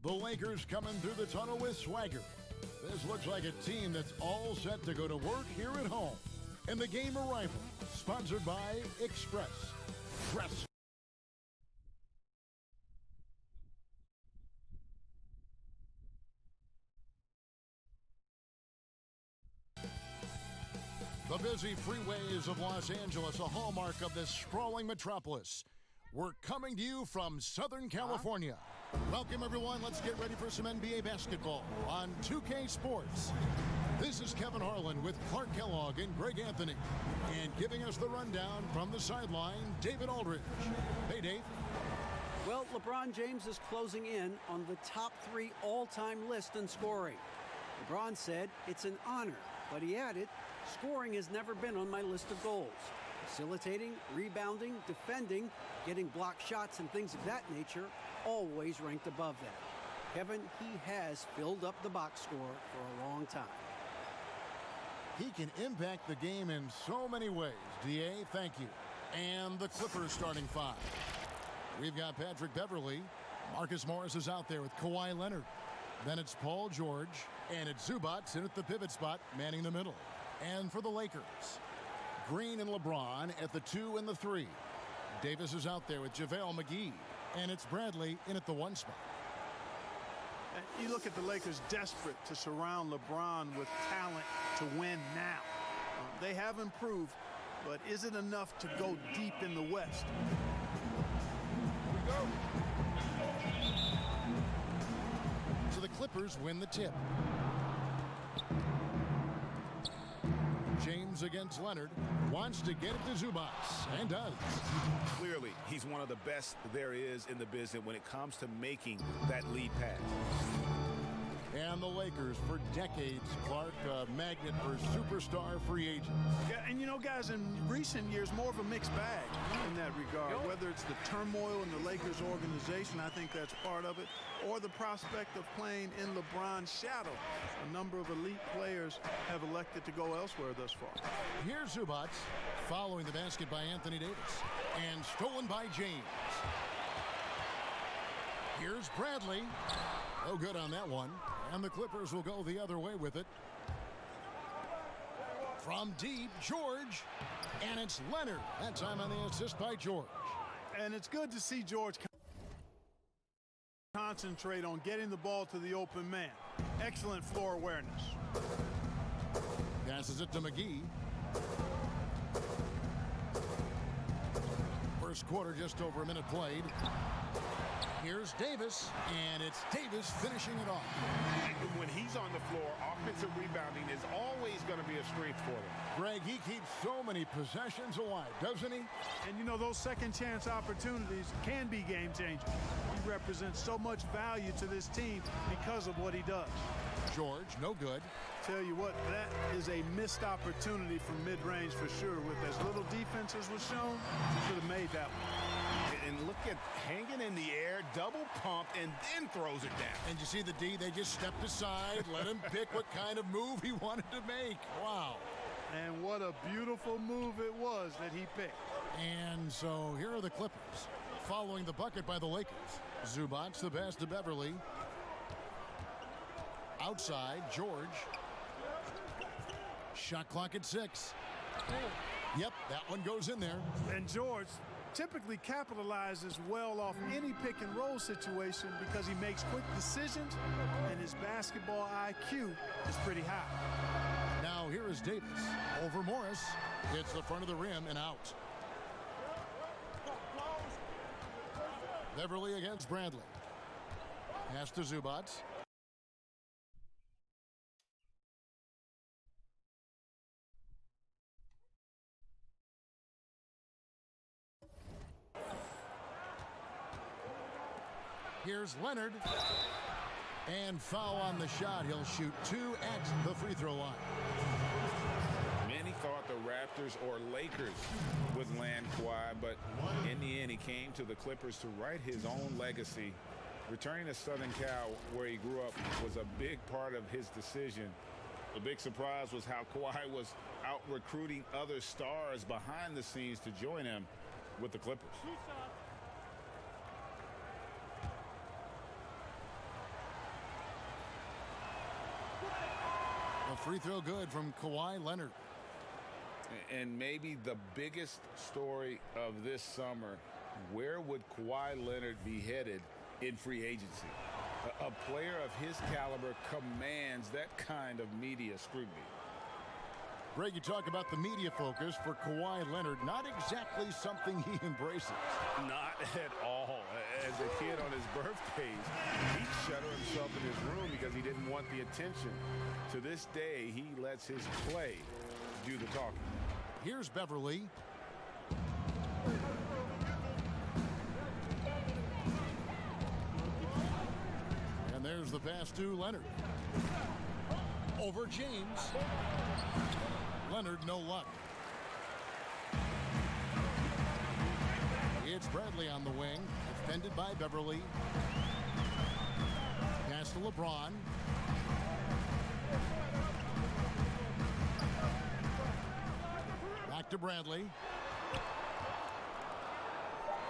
The Lakers coming through the tunnel with swagger. This looks like a team that's all set to go to work here at home. And the game arrival, sponsored by Express. Press. The busy freeways of Los Angeles, a hallmark of this sprawling metropolis. We're coming to you from Southern California. Welcome, everyone. Let's get ready for some NBA basketball on 2K Sports. This is Kevin Harlan with Clark Kellogg and Greg Anthony. And giving us the rundown from the sideline, David Aldridge. Hey, Dave. Well, LeBron James is closing in on the top 3 all-time list in scoring. LeBron said it's an honor, but he added, scoring has never been on my list of goals. Facilitating, rebounding, defending, getting block shots, and things of that nature always ranked above that. Kevin, he has filled up the box score for a long time. He can impact the game in so many ways. D.A., thank you. And the Clippers starting 5. We've got Patrick Beverley. Marcus Morris is out there with Kawhi Leonard. Then it's Paul George. And it's Zubac in at the pivot spot, manning the middle. And for the Lakers, Green and LeBron at the 2 and the 3. Davis is out there with JaVale McGee. And it's Bradley in at the 1 spot. You look at the Lakers desperate to surround LeBron with talent to win now. They have improved, but is it enough to go deep in the West? Here we go. So the Clippers win the tip. James against Leonard, wants to get it to Zubac, and does. Clearly, he's one of the best there is in the business when it comes to making that lead pass. And the Lakers, for decades, Clark, a magnet for superstar free agents. Yeah, and you know, guys, in recent years, more of a mixed bag in that regard. Whether it's the turmoil in the Lakers organization, I think that's part of it, or the prospect of playing in LeBron's shadow. A number of elite players have elected to go elsewhere thus far. Here's Zubac, following the basket by Anthony Davis, and stolen by James. Here's Bradley. No good on that one. And the Clippers will go the other way with it. From deep, George. And it's Leonard. That time on the assist by George. And it's good to see George concentrate on getting the ball to the open man. Excellent floor awareness. Passes it to McGee. First quarter, just over a minute played. Here's Davis, and it's Davis finishing it off. When he's on the floor, offensive rebounding is always going to be a strength for him. Greg, he keeps so many possessions alive, doesn't he? And you know, those second chance opportunities can be game changers. He represents so much value to this team because of what he does. George, no good. Tell you what, that is a missed opportunity from mid-range for sure. With as little defense as was shown, should have made that one. And look at hanging in the air, double pumped, and then throws it down. And you see the D, they just stepped aside, let him pick what kind of move he wanted to make. Wow. And what a beautiful move it was that he picked. And so here are the Clippers, following the bucket by the Lakers. Zubac, the pass to Beverley. Outside, George. Shot clock at 6. Yep, that one goes in there. And George typically capitalizes well off any pick and roll situation because he makes quick decisions and his basketball IQ is pretty high. Now here is Davis over Morris. Hits the front of the rim and out. Beverley against Bradley. Pass to Zubac. Here's Leonard. And foul on the shot. He'll shoot 2 at the free throw line. Many thought the Raptors or Lakers would land Kawhi, but in the end, he came to the Clippers to write his own legacy. Returning to Southern Cal, where he grew up, was a big part of his decision. The big surprise was how Kawhi was out recruiting other stars behind the scenes to join him with the Clippers. free throw good from Kawhi Leonard. And maybe the biggest story of this summer, where would Kawhi Leonard be headed in free agency? A player of his caliber commands that kind of media scrutiny. Greg, you talk about the media focus for Kawhi Leonard. Not exactly something he embraces. Not at all. As a kid on his birthdays, he'd shutter himself in his room because he didn't want the attention. To this day, he lets his play do the talking. Here's Beverly. And there's the pass to Leonard. Over James. Leonard, no luck. It's Bradley on the wing, defended by Beverly. Pass to LeBron. Back to Bradley.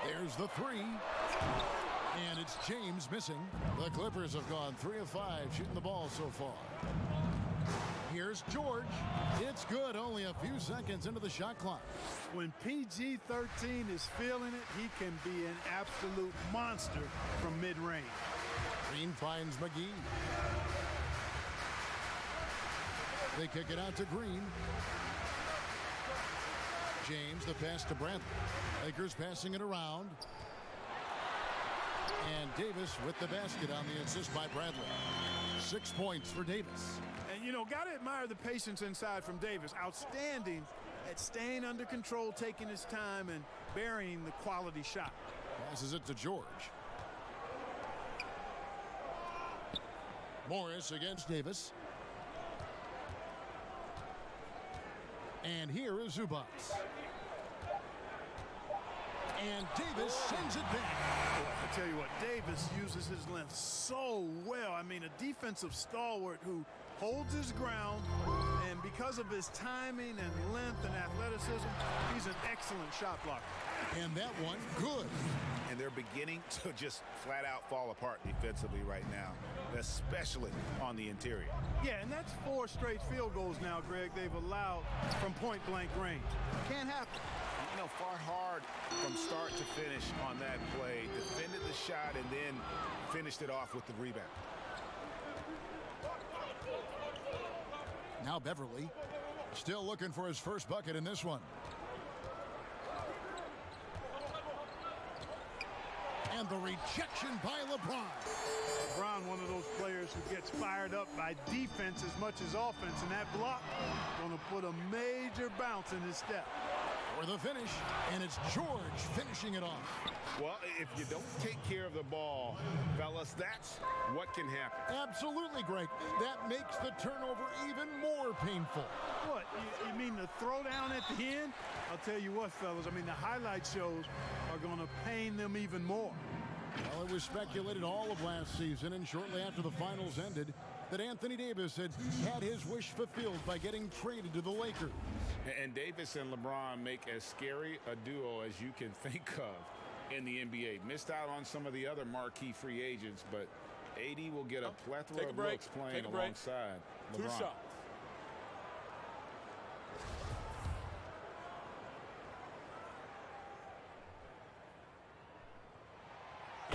There's the three. And it's James missing. The Clippers have gone 3 of 5 shooting the ball so far. Here's George. It's good, only a few seconds into the shot clock. When PG-13 is feeling it, he can be an absolute monster from mid-range. Green finds McGee. They kick it out to Green. James, the pass to Bradley. Lakers passing it around. And Davis with the basket on the assist by Bradley. 6 points for Davis. And, you know, got to admire the patience inside from Davis. Outstanding at staying under control, taking his time, and burying the quality shot. Passes it to George. Morris against Davis. And here is Zubac. And Davis sends it back. I tell you what, Davis uses his length so well. I mean, a defensive stalwart who holds his ground, and because of his timing and length and athleticism, he's an excellent shot blocker. And that one, good. And they're beginning to just flat out fall apart defensively right now, especially on the interior. Yeah, and that's 4 straight field goals now, Greg, they've allowed from point-blank range. Can't happen. You know, fought hard from start to finish on that play, defended the shot, and then finished it off with the rebound. Now Beverly still looking for his first bucket in this one. And the rejection by LeBron. LeBron, one of those players who gets fired up by defense as much as offense, and that block going to put a major bounce in his step. For the finish, and it's George finishing it off. Well, if you don't take care of the ball, fellas, that's what can happen. Absolutely, Greg. That makes the turnover even more painful. What, you mean the throwdown at the end? I'll tell you what, fellas, I mean, the highlight shows are going to pain them even more. Well, it was speculated all of last season and shortly after the finals ended that Anthony Davis had his wish fulfilled by getting traded to the Lakers. And Davis and LeBron make as scary a duo as you can think of in the NBA. Missed out on some of the other marquee free agents, but AD will get a plethora of looks playing alongside LeBron. 2 shots.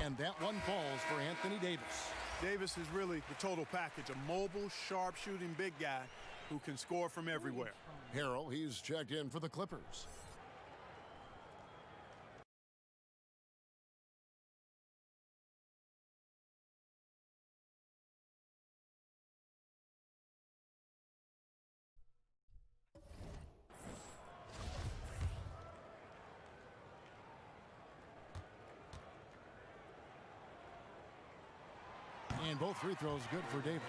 And that one falls for Anthony Davis. Davis is really the total package, a mobile, sharp-shooting big guy who can score from everywhere. Harrell, he's checked in for the Clippers. And both free throws good for Davis.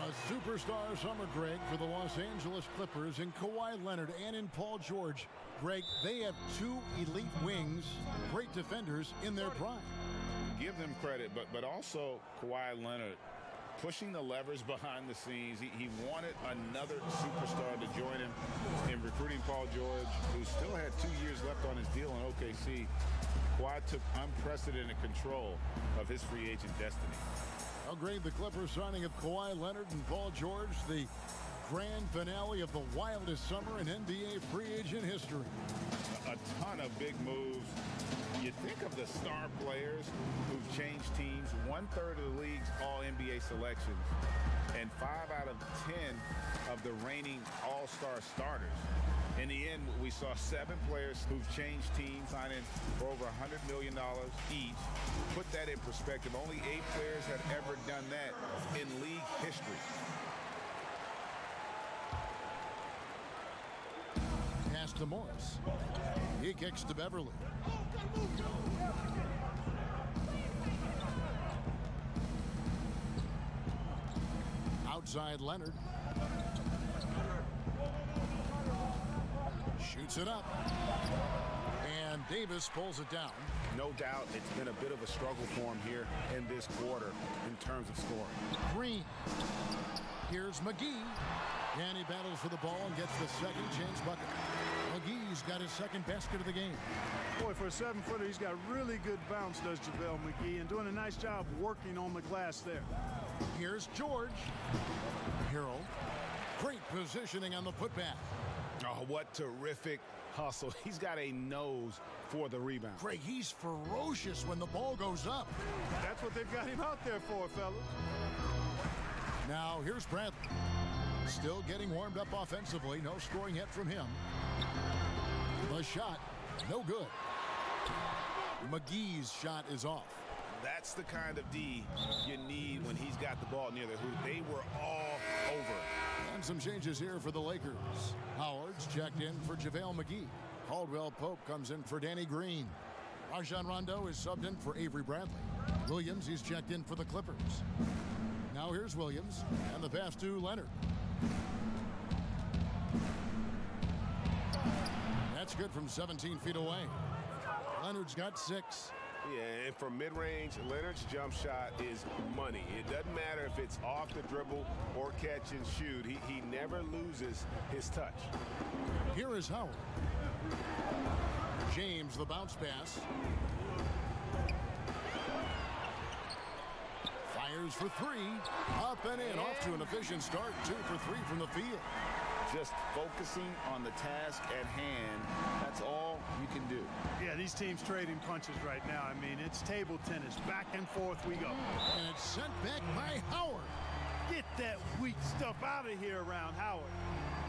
A superstar summer, Greg, for the Los Angeles Clippers in Kawhi Leonard and in Paul George. Greg, they have 2 elite wings, great defenders in their prime. Give them credit, but also Kawhi Leonard pushing the levers behind the scenes. He wanted another superstar to join him in recruiting Paul George, who still had 2 years left on his deal in OKC. Kawhi took unprecedented control of his free agent destiny. Well, Greg, the Clippers signing of Kawhi Leonard and Paul George, the Grand finale of the wildest summer in NBA free agent history. A ton of big moves. You think of the star players who've changed teams, 1/3 of the league's all-NBA selections, and 5 out of 10 of the reigning all-star starters. In the end, we saw 7 players who've changed teams, signing for over $100 million each. Put that in perspective, only 8 players have ever done that in league history. Pass to Morris. He kicks to Beverly. Outside Leonard. Shoots it up. And Davis pulls it down. No doubt it's been a bit of a struggle for him here in this quarter in terms of scoring. Green. Here's McGee. And he battles for the ball and gets the second chance bucket. McGee's got his second basket of the game. Boy, for a 7-footer, he's got really good bounce, does JaVale McGee, and doing a nice job working on the glass there. Here's George. Harrell. Great positioning on the putback. Oh, what terrific hustle. He's got a nose for the rebound. Greg, he's ferocious when the ball goes up. That's what they've got him out there for, fellas. Now, here's Bradley. Still getting warmed up offensively. No scoring yet from him. The shot, no good. McGee's shot is off. That's the kind of D you need when he's got the ball near the hoop. They were all over. And some changes here for the Lakers. Howard's checked in for JaVale McGee. Caldwell Pope comes in for Danny Green. Rajon Rondo is subbed in for Avery Bradley. Williams, he's checked in for the Clippers. Now here's Williams, and the pass to Leonard. That's good from 17 feet away. Leonard's got 6. Yeah, and from mid-range, Leonard's jump shot is money. It doesn't matter if it's off the dribble or catch and shoot. He never loses his touch. Here is Howard. James, the bounce pass. Fires for 3. Up and in. Off to an efficient start. 2 for 3 from the field. Just focusing on the task at hand. That's all you can do. Yeah, these teams trading punches right now. I mean, it's table tennis. Back and forth we go. And it's sent back by Howard. Get that weak stuff out of here around Howard.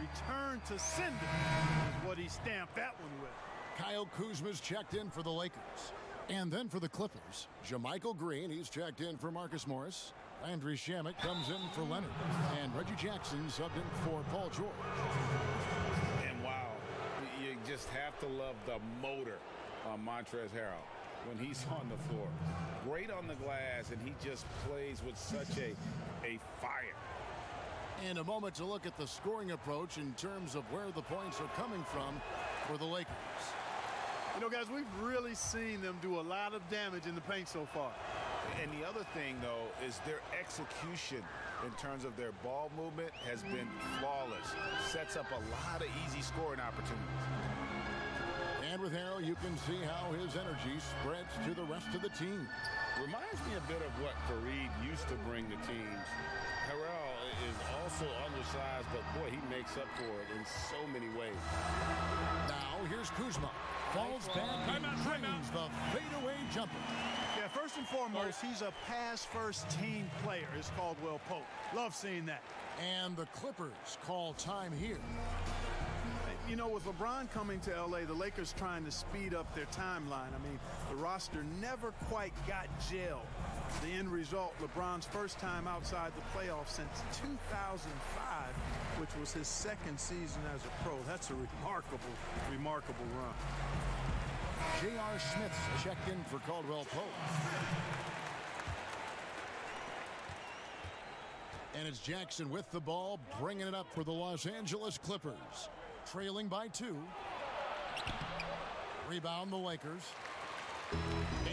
Return to sender is what he stamped that one with. Kyle Kuzma's checked in for the Lakers. And then for the Clippers, JaMychal Green, he's checked in for Marcus Morris. Landry Shamet comes in for Leonard. And Reggie Jackson subbed in for Paul George. And wow, you just have to love the motor on Montrezl Harrell when he's on the floor. Great on the glass, and he just plays with such a fire. In a moment to look at the scoring approach in terms of where the points are coming from for the Lakers. You know, guys, we've really seen them do a lot of damage in the paint so far. And the other thing, though, is their execution in terms of their ball movement has been flawless. Sets up a lot of easy scoring opportunities. And with Harrell, you can see how his energy spreads to the rest of the team. Reminds me a bit of what Fareed used to bring to teams. Harrell is also undersized, but boy, he makes up for it in so many ways. Now here's Kuzma. Falls back and drains the fadeaway jumper. Yeah, first and foremost, he's a pass-first team player, is Caldwell Pope. Love seeing that. And the Clippers call time here. You know, with LeBron coming to L.A., the Lakers trying to speed up their timeline. I mean, the roster never quite got gelled. The end result, LeBron's first time outside the playoffs since 2005, which was his second season as a pro. That's a remarkable, remarkable run. J.R. Smith's checked in for Caldwell Pope. And it's Jackson with the ball, bringing it up for the Los Angeles Clippers. Trailing by 2. Rebound the Lakers.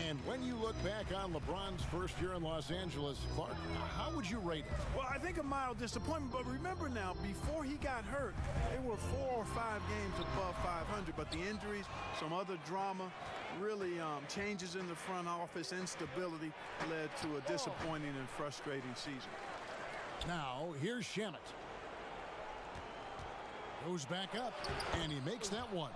And when you look back on LeBron's first year in Los Angeles, Clark, how would you rate it? Well, I think a mild disappointment, but remember now, before he got hurt, they were 4 or 5 games above 500, but the injuries, some other drama, really changes in the front office, instability led to a disappointing and frustrating season. Now, here's Shamet. Goes back up, and he makes that one.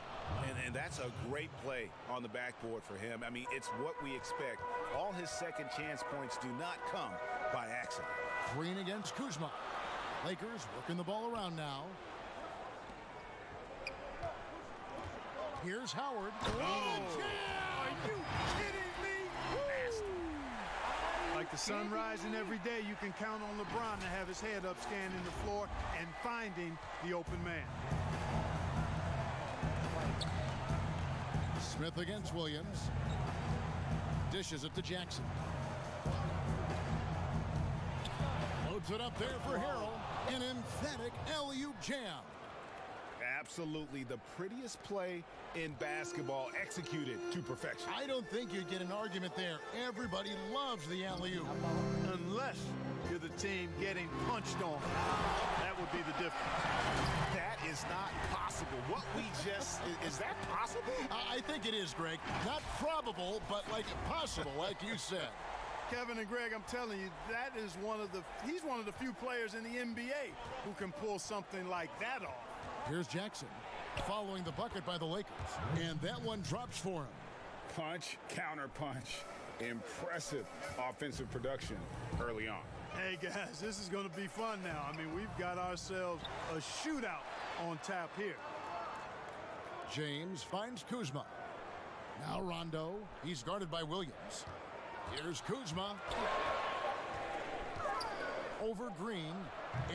And that's a great play on the backboard for him. I mean, it's what we expect. All his second chance points do not come by accident. Green against Kuzma. Lakers working the ball around now. Here's Howard. Oh, are you kidding me? Like the sun rising every day, you can count on LeBron to have his head up, scanning the floor and finding the open man. Smith against Williams. Dishes it to Jackson. Loads it up there for Harrell. An emphatic alley-oop jam. Absolutely the prettiest play in basketball, executed to perfection. I don't think you'd get an argument there. Everybody loves the alley-oop. Unless you're the team getting punched on. That would be the difference. That is not possible. What we just, is that possible? I think it is, Greg. Not probable, but like possible, like you said. Kevin and Greg, I'm telling you, that is he's one of the few players in the NBA who can pull something like that off. Here's Jackson following the bucket by the Lakers, and that one drops for him. Punch, counter punch. Impressive offensive production early on. Hey, guys, this is going to be fun now. I mean, we've got ourselves a shootout on tap here. James finds Kuzma. Now Rondo. He's guarded by Williams. Here's Kuzma. Over Green,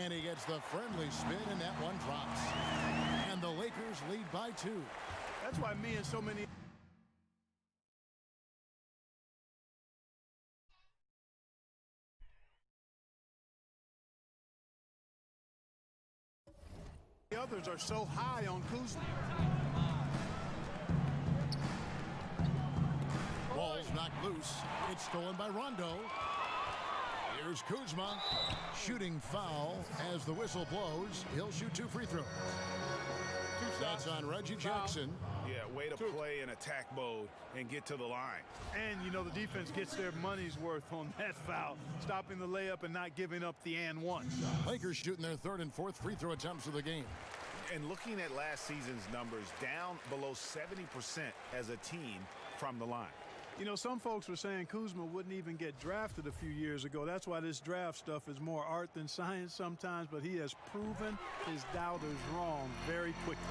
and he gets the friendly spin, and that one drops. And the Lakers lead by 2. That's why me and so many others are so high on Kuzma. Ball's knocked loose. It's stolen by Rondo. Here's Kuzma. Shooting foul as the whistle blows. He'll shoot 2 free throws. That's on Reggie Jackson. Yeah, way to play in attack mode and get to the line. And, you know, the defense gets their money's worth on that foul, stopping the layup and not giving up the and one. Lakers shooting their 3rd and 4th free throw attempts of the game. And looking at last season's numbers, down below 70% as a team from the line. You know, some folks were saying Kuzma wouldn't even get drafted a few years ago. That's why this draft stuff is more art than science sometimes, but he has proven his doubters wrong very quickly.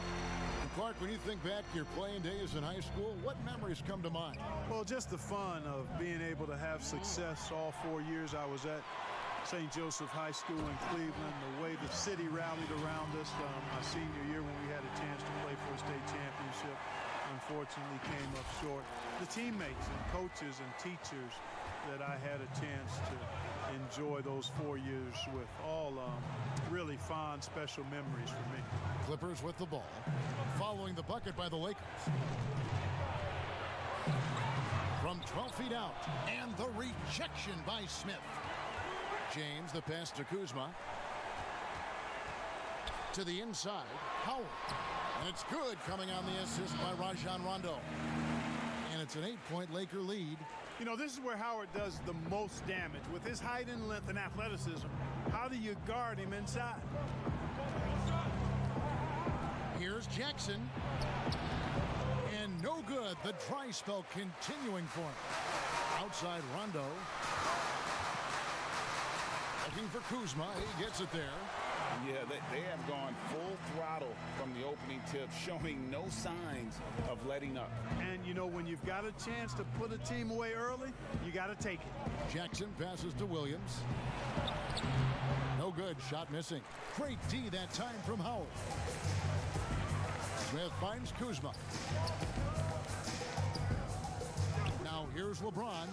And Clark, when you think back to your playing days in high school, what memories come to mind? Well, just the fun of being able to have success all 4 years I was at St. Joseph High School in Cleveland, the way the city rallied around us my senior year when we had a chance to play for a state championship. Unfortunately came up short. The teammates and coaches and teachers that I had a chance to enjoy those 4 years with, all really fond, special memories for me. Clippers with the ball, following the bucket by the Lakers. From 12 feet out, and the rejection by Smith. James, the pass to Kuzma. To the inside, Howard. And it's good, coming on the assist by Rajon Rondo. And it's an 8-point Laker lead. You know, this is where Howard does the most damage. With his height and length and athleticism, how do you guard him inside? Here's Jackson. And no good. The dry spell continuing for him. Outside Rondo. Looking for Kuzma. He gets it there. Yeah, they have gone full throttle from the opening tip, showing no signs of letting up. And, you know, when you've got a chance to put a team away early, you got to take it. Jackson passes to Williams. No good. Shot missing. Great D that time from Howard. Smith finds Kuzma. Now here's LeBron.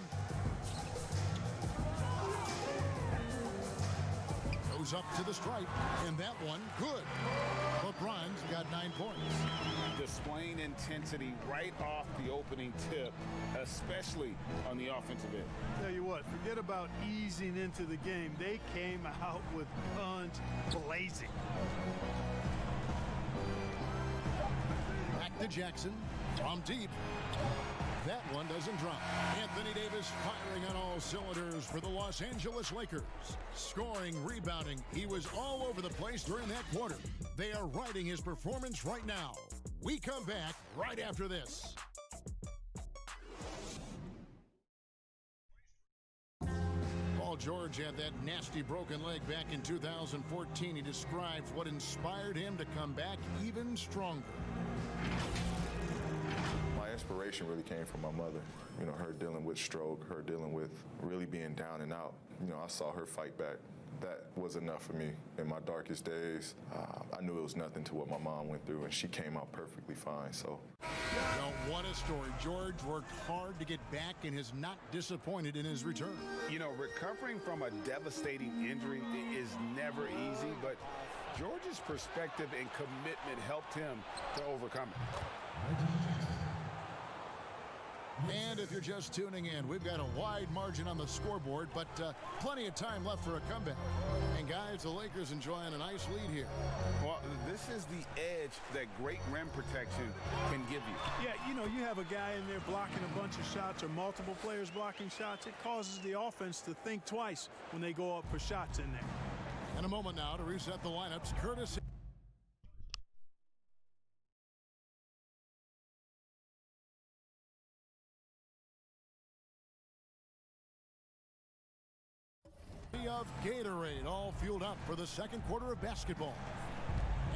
Goes up to the stripe, and that one good. LeBron's got 9 points. Displaying intensity right off the opening tip, especially on the offensive end. Tell you what, forget about easing into the game. They came out with guns blazing. Back to Jackson from deep. That one doesn't drop. Anthony Davis firing on all cylinders for the Los Angeles Lakers. Scoring, rebounding, he was all over the place during that quarter. They are riding his performance right now. We come back right after this. Paul George had that nasty broken leg back in 2014. He describes what inspired him to come back even stronger. My inspiration really came from my mother. You know, her dealing with stroke, her dealing with really being down and out. You know, I saw her fight back. That was enough for me. In my darkest days, I knew it was nothing to what my mom went through, and she came out perfectly fine, so. Well, what a story. George worked hard to get back and is not disappointed in his return. You know, recovering from a devastating injury is never easy, but George's perspective and commitment helped him to overcome it. And if you're just tuning in, we've got a wide margin on the scoreboard, but plenty of time left for a comeback. And guys, the Lakers enjoying a nice lead here. Well, this is the edge that great rim protection can give you. Yeah, you know, you have a guy in there blocking a bunch of shots or multiple players blocking shots. It causes the offense to think twice when they go up for shots in there. In a moment now to reset the lineups, Curtis. Of Gatorade, all fueled up for the second quarter of basketball.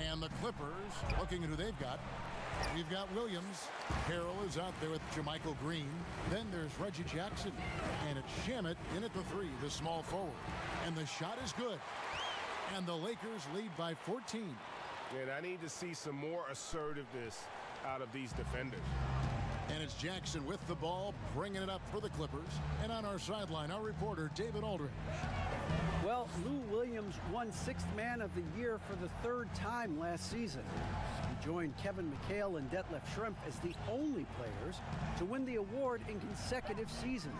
And the Clippers, looking at who they've got. We've got Williams. Harrell is out there with Jermichael Green. Then there's Reggie Jackson. And it's Shamet in at the three, the small forward. And the shot is good. And the Lakers lead by 14. And I need to see some more assertiveness out of these defenders. And it's Jackson with the ball, bringing it up for the Clippers. And on our sideline, our reporter, David Aldridge. Well, Lou Williams won Sixth Man of the Year for the third time last season. He joined Kevin McHale and Detlef Schrempf as the only players to win the award in consecutive seasons.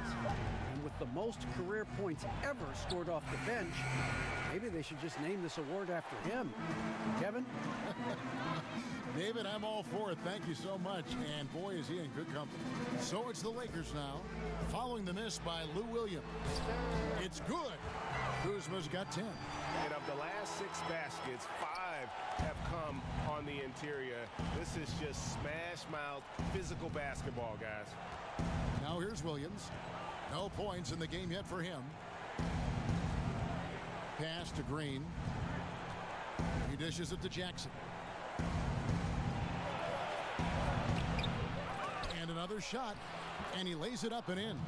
And with the most career points ever scored off the bench, maybe they should just name this award after him. Kevin? David, I'm all for it. Thank you so much. And boy, is he in good company. So it's the Lakers now, following the miss by Lou Williams. It's good. Kuzma's got 10. And of the last 6 baskets, 5 have come on the interior. This is just smash-mouth physical basketball, guys. Now here's Williams. No points in the game yet for him. Pass to Green. He dishes it to Jackson. And another shot, and he lays it up and in.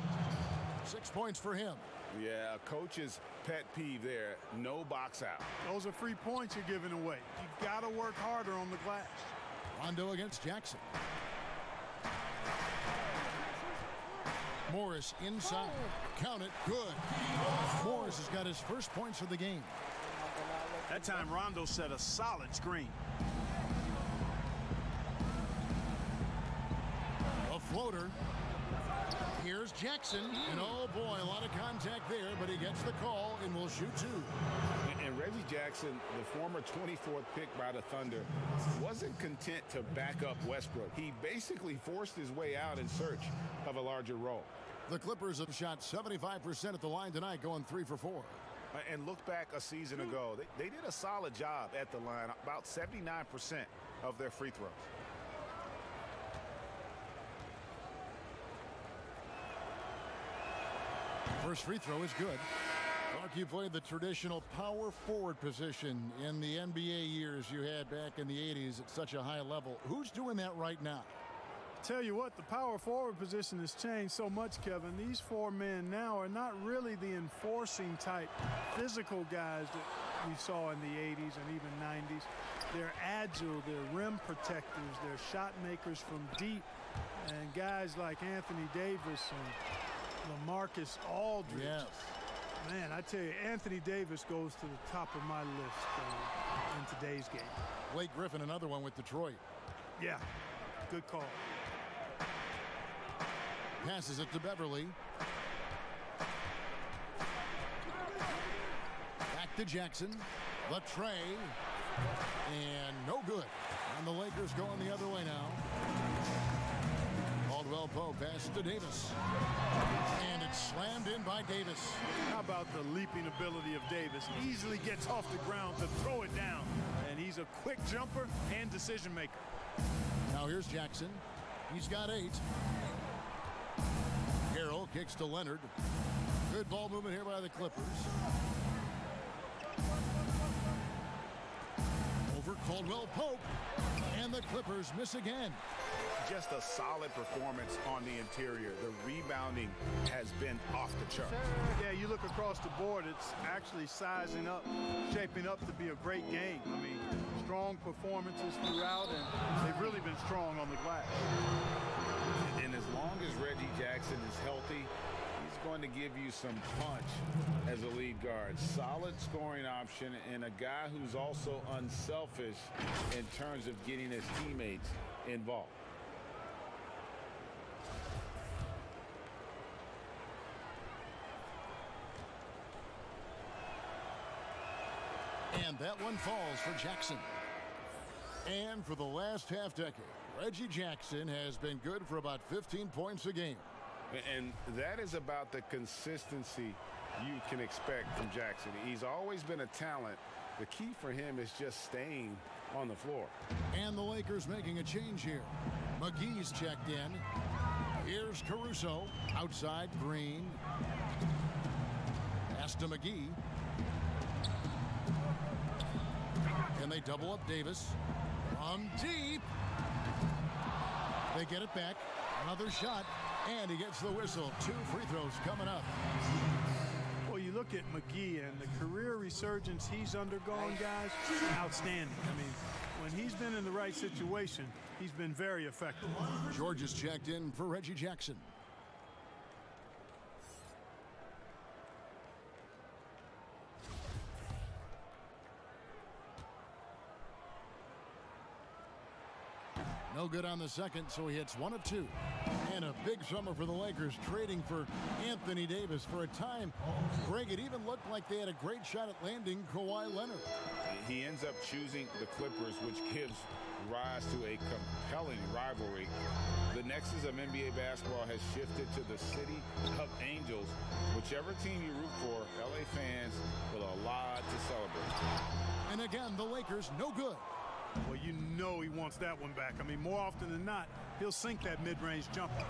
6 points for him. Yeah, a coach's pet peeve there. No box out. Those are free points you're giving away. You got to work harder on the glass. Rondo against Jackson. Morris inside. Count it. Good. Morris has got his first points of the game. That time Rondo set a solid screen. A floater. Here's Jackson. And oh boy, a lot of contact there, but he gets the call and will shoot 2. And Reggie Jackson, the former 24th pick by the Thunder, wasn't content to back up Westbrook. He basically forced his way out in search of a larger role. The Clippers have shot 75% at the line tonight, going 3 for 4. And look back a season ago. They did a solid job at the line, about 79% of their free throws. First free throw is good. Clark, you played the traditional power forward position in the NBA years you had back in the 80s at such a high level. Who's doing that right now? Tell you what, the power forward position has changed so much, Kevin. These 4 men now are not really the enforcing type physical guys that we saw in the 80s and even 90s. They're agile, they're rim protectors, they're shot makers from deep. And guys like Anthony Davis and LaMarcus Aldridge. Yes. Man, I tell you, Anthony Davis goes to the top of my list in today's game. Blake Griffin, another one with Detroit. Yeah, good call. Passes it to Beverly. Back to Jackson. The tray. And no good. And the Lakers going the other way now. Called Caldwell Pope passes to Davis. And it's slammed in by Davis. How about the leaping ability of Davis? Easily gets off the ground to throw it down. And he's a quick jumper and decision maker. Now here's Jackson. He's got 8. Harrell kicks to Leonard. Good ball movement here by the Clippers. Over Caldwell Pope. And the Clippers miss again. Just a solid performance on the interior. The rebounding has been off the charts. Yeah, you look across the board, it's actually sizing up, shaping up to be a great game. I mean, strong performances throughout, and they've really been strong on the glass. And as long as Reggie Jackson is healthy, he's going to give you some punch as a lead guard. Solid scoring option and a guy who's also unselfish in terms of getting his teammates involved. And that one falls for Jackson. And for the last half decade, Reggie Jackson has been good for about 15 points a game. And that is about the consistency you can expect from Jackson. He's always been a talent. The key for him is just staying on the floor. And the Lakers making a change here. McGee's checked in. Here's Caruso. Outside, Green. Pass to McGee. And they double up Davis. From deep. They get it back. Another shot. And he gets the whistle. 2 free throws coming up. Well, you look at McGee and the career resurgence he's undergone, guys, outstanding. I mean, when he's been in the right situation, he's been very effective. George is checked in for Reggie Jackson. No good on the second, so he hits 1 of 2. And a big summer for the Lakers, trading for Anthony Davis. For a time, Greg, it even looked like they had a great shot at landing Kawhi Leonard. He ends up choosing the Clippers, which gives rise to a compelling rivalry. The nexus of NBA basketball has shifted to the city of Angels. Whichever team you root for, LA fans with a lot to celebrate. And again, the Lakers no good. Well, you know he wants that one back. I mean, more often than not, he'll sink that mid-range jumper.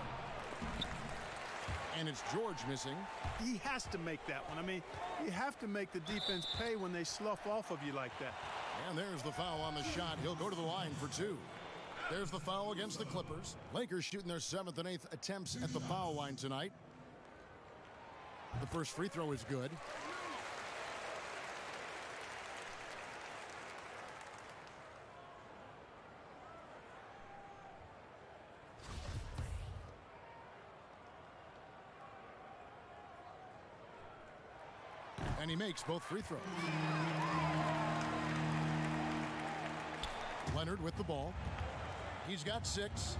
And it's George missing. He has to make that one. I mean, you have to make the defense pay when they slough off of you like that. And there's the foul on the shot. He'll go to the line for 2. There's the foul against the Clippers. Lakers shooting their 7th and 8th attempts at the foul line tonight. The first free throw is good. And he makes both free throws. Leonard with the ball. He's got 6.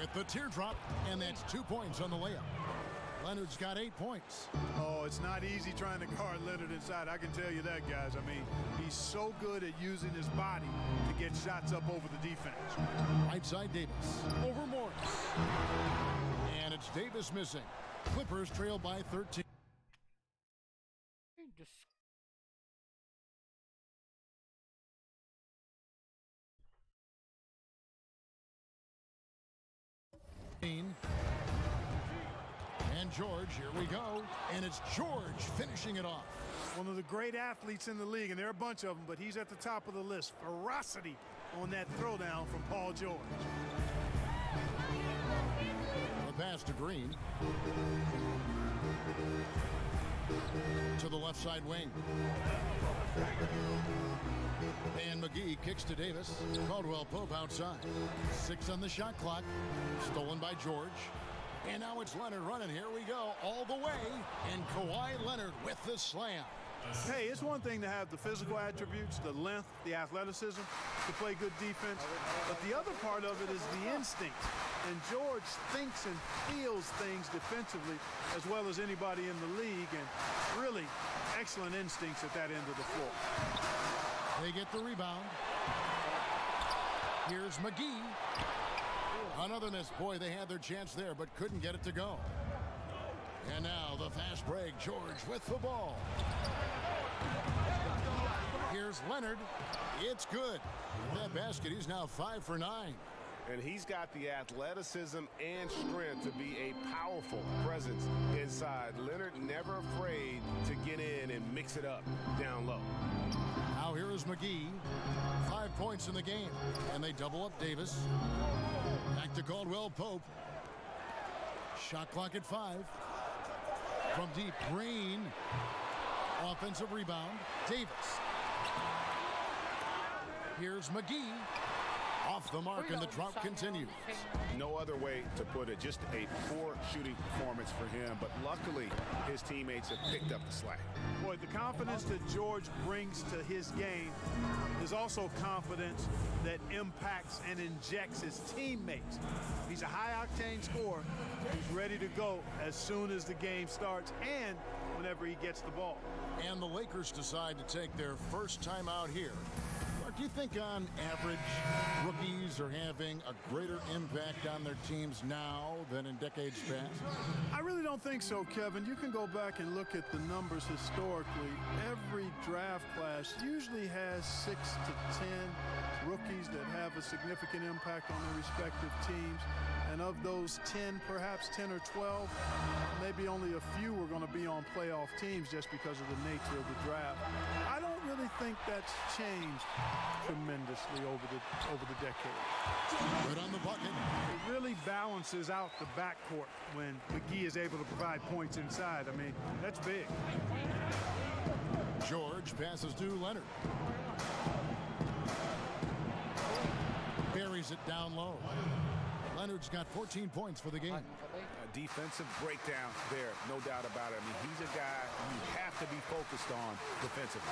With the teardrop, and that's 2 points on the layup. Leonard's got 8 points. Oh, it's not easy trying to guard Leonard inside. I can tell you that, guys. I mean, he's so good at using his body to get shots up over the defense. Right side Davis. Over Morris. And it's Davis missing. Clippers trail by 13. And George, here we go. And it's George finishing it off. One of the great athletes in the league, and there are a bunch of them, but he's at the top of the list. Ferocity on that throwdown from Paul George. The pass to Green. To the left side wing. And McGee kicks to Davis. Caldwell Pope outside. 6 on the shot clock. Stolen by George. And now it's Leonard running. Here we go. All the way. And Kawhi Leonard with the slam. Hey, it's one thing to have the physical attributes, the length, the athleticism, to play good defense. But the other part of it is the instinct. And George thinks and feels things defensively as well as anybody in the league. And really excellent instincts at that end of the floor. They get the rebound. Here's McGee. Another miss. Boy, they had their chance there, but couldn't get it to go. And now the fast break. George with the ball. Here's Leonard. It's good. That basket, he's now 5 for 9. And he's got the athleticism and strength to be a powerful presence inside. Leonard never afraid to get in and mix it up down low. Now here is McGee. 5 points in the game. And they double up Davis. Back to Caldwell Pope. Shot clock at 5. From deep, Green. Offensive rebound. Davis. Here's McGee. Off the mark, and the drought continues. No other way to put it. Just a poor shooting performance for him. But luckily, his teammates have picked up the slack. Boy, the confidence that George brings to his game is also confidence that impacts and injects his teammates. He's a high-octane scorer who's ready to go as soon as the game starts and whenever he gets the ball. And the Lakers decide to take their first time out here. Do you think on average rookies are having a greater impact on their teams now than in decades past? I really don't think so, Kevin. You can go back and look at the numbers historically. Every draft class usually has 6 to 10 rookies that have a significant impact on their respective teams. And of those 10, perhaps 10 or 12, maybe only a few are going to be on playoff teams just because of the nature of the draft. I don't really think that's changed tremendously over the decade. Good on the bucket. It really balances out the backcourt when McGee is able to provide points inside. I mean, that's big. George passes to Leonard. Buries it down low. Leonard's got 14 points for the game. A defensive breakdown there, no doubt about it. I mean, he's a guy you have to be focused on defensively.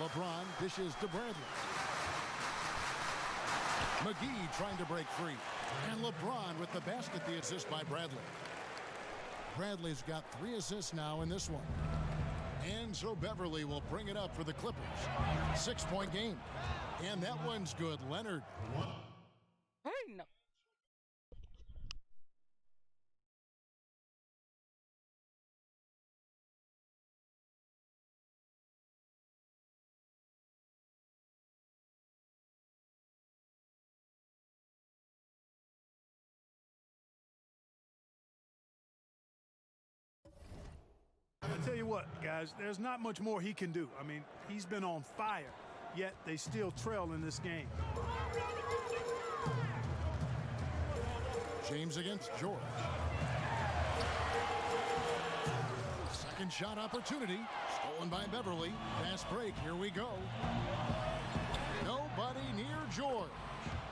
LeBron dishes to Bradley. McGee trying to break free. And LeBron with the basket, the assist by Bradley. Bradley's got 3 assists now in this one. And so Beverly will bring it up for the Clippers. 6-point game. And that one's good. Leonard. No. I tell you what, guys, there's not much more he can do. I mean, he's been on fire, yet they still trail in this game. James against George. Second shot opportunity. Stolen by Beverly. Fast break. Here we go. Nobody near George.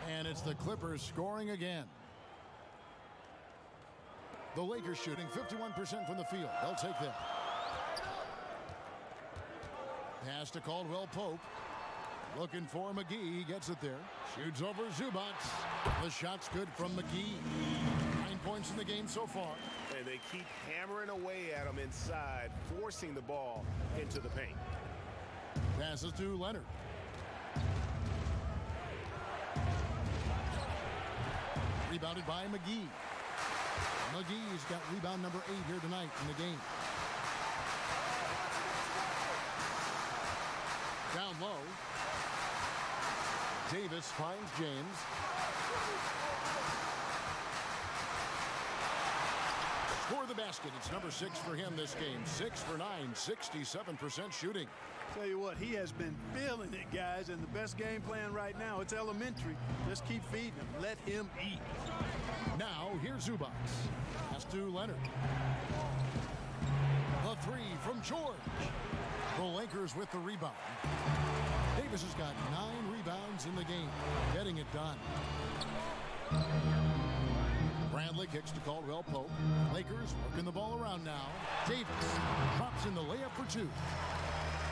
And it's the Clippers scoring again. The Lakers shooting 51% from the field. They'll take that. Pass to Caldwell Pope. Looking for McGee. He gets it there. Shoots over Zubac. The shot's good from McGee. 9 points in the game so far. And they keep hammering away at him inside, forcing the ball into the paint. Passes to Leonard. Rebounded by McGee. McGee's got rebound number 8 here tonight in the game. Down low. Davis finds James. Score the basket. It's number 6 for him this game. 6 for 9, 67% shooting. Tell you what, he has been feeling it, guys, and the best game plan right now, it's elementary. Just keep feeding him. Let him eat. Now, here's Zubac. Pass to Leonard. The 3 from George. The Lakers with the rebound. Davis has got 9 rebounds in the game. Getting it done. Bradley kicks to Caldwell Pope. Lakers working the ball around now. Davis drops in the layup for 2.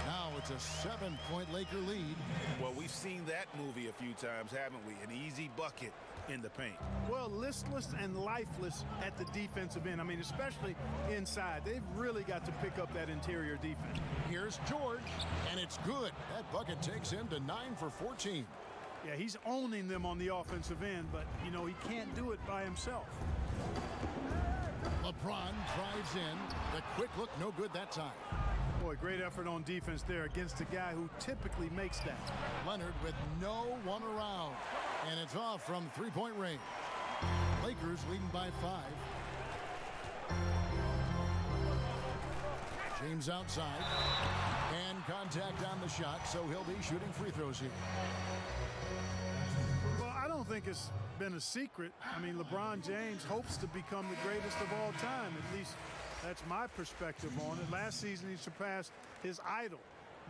Now it's a 7-point Laker lead. Well, we've seen that movie a few times, haven't we? An easy bucket in the paint. Well, listless and lifeless at the defensive end. I mean, especially inside. They've really got to pick up that interior defense. Here's George, and it's good. That bucket takes him to 9 for 14. Yeah, he's owning them on the offensive end, but, you know, he can't do it by himself. LeBron drives in. The quick look, no good that time. Boy, great effort on defense there against a guy who typically makes that. Leonard with no one around. And it's off from three-point range. Lakers leading by 5. James outside. And contact on the shot, so he'll be shooting free throws here. Well, I don't think it's been a secret. I mean, LeBron James hopes to become the greatest of all time. At least that's my perspective on it. Last season, he surpassed his idol,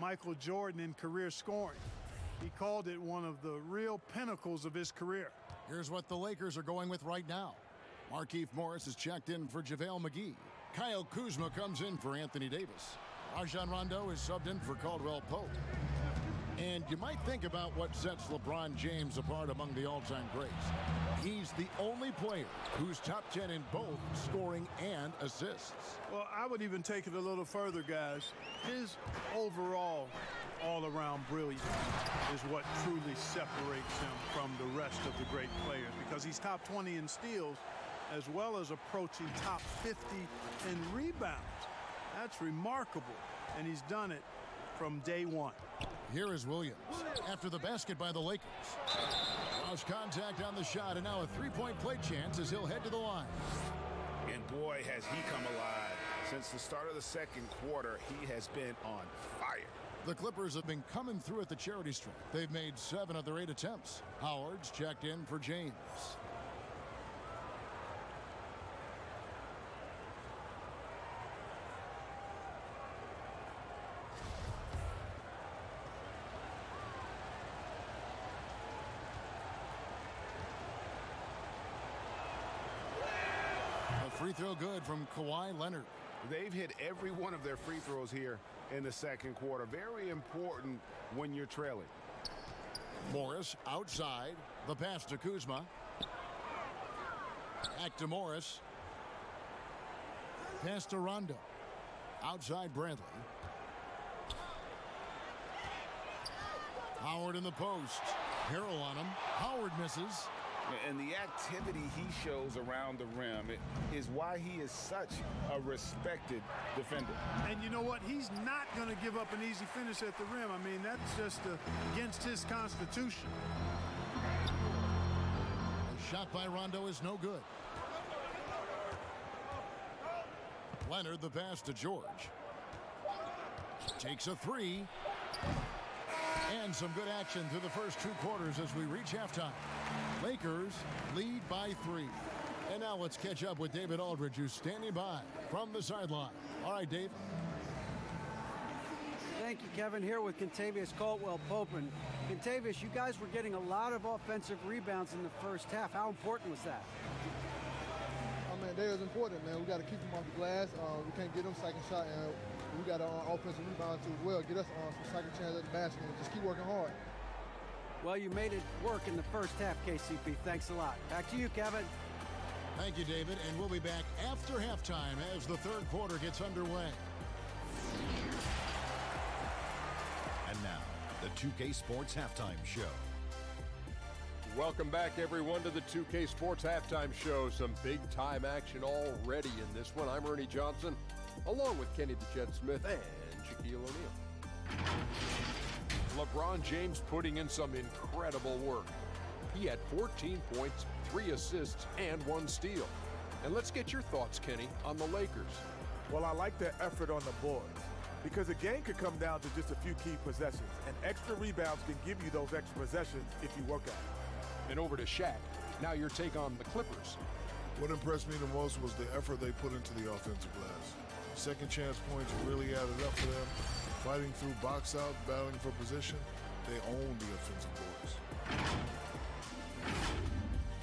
Michael Jordan, in career scoring. He called it one of the real pinnacles of his career. Here's what the Lakers are going with right now. Markieff Morris is checked in for JaVale McGee. Kyle Kuzma comes in for Anthony Davis. Rajon Rondo is subbed in for Caldwell Pope. And you might think about what sets LeBron James apart among the all-time greats. He's the only player who's top 10 in both scoring and assists. Well, I would even take it a little further, guys. His overall all-around brilliance is what truly separates him from the rest of the great players, because he's top 20 in steals as well as approaching top 50 in rebounds. That's remarkable, and he's done it from day one. Here is Williams after the basket by the Lakers. Cross contact on the shot, and now a three-point play chance as he'll head to the line. And boy, has he come alive. Since the start of the second quarter, he has been on fire. The Clippers have been coming through at the charity stripe. They've made 7 of their 8 attempts. Howard's checked in for James. Free throw good from Kawhi Leonard. They've hit every one of their free throws here in the second quarter. Very important when you're trailing. Morris outside. The pass to Kuzma. Back to Morris. Pass to Rondo. Outside Bradley. Howard in the post. Harrell on him. Howard misses. And the activity he shows around the rim is why he is such a respected defender. And you know what? He's not going to give up an easy finish at the rim. I mean, that's just against his constitution. A shot by Rondo is no good. Leonard, the pass to George. Takes a 3. And some good action through the first 2 quarters as we reach halftime. Lakers lead by 3. And now let's catch up with David Aldridge, who's standing by from the sideline. All right, Dave. Thank you, Kevin. Here with Kentavious Caldwell-Pope. And Kentavious, you guys were getting a lot of offensive rebounds in the first half. How important was that? I mean, that is important, man. We got to keep them off the glass. We can't get them second shot, and we got offensive rebounds too as well. Get us some second chance at the basket and just keep working hard. Well, you made it work in the first half, KCP. Thanks a lot. Back to you, Kevin. Thank you, David. And we'll be back after halftime as the third quarter gets underway. And now, the 2K Sports Halftime Show. Welcome back, everyone, to the 2K Sports Halftime Show. Some big-time action already in this one. I'm Ernie Johnson, along with Kenny the Jet Smith and Shaquille O'Neal. LeBron James putting in some incredible work. He had 14 points, 3 assists, and 1 steal. And let's get your thoughts, Kenny, on the Lakers. Well, I like their effort on the boards, because a game could come down to just a few key possessions, and extra rebounds can give you those extra possessions if you work at it. And over to Shaq. Now your take on the Clippers. What impressed me the most was the effort they put into the offensive glass. Second chance points really added up for them. Fighting through box out, battling for position, they own the offensive boards.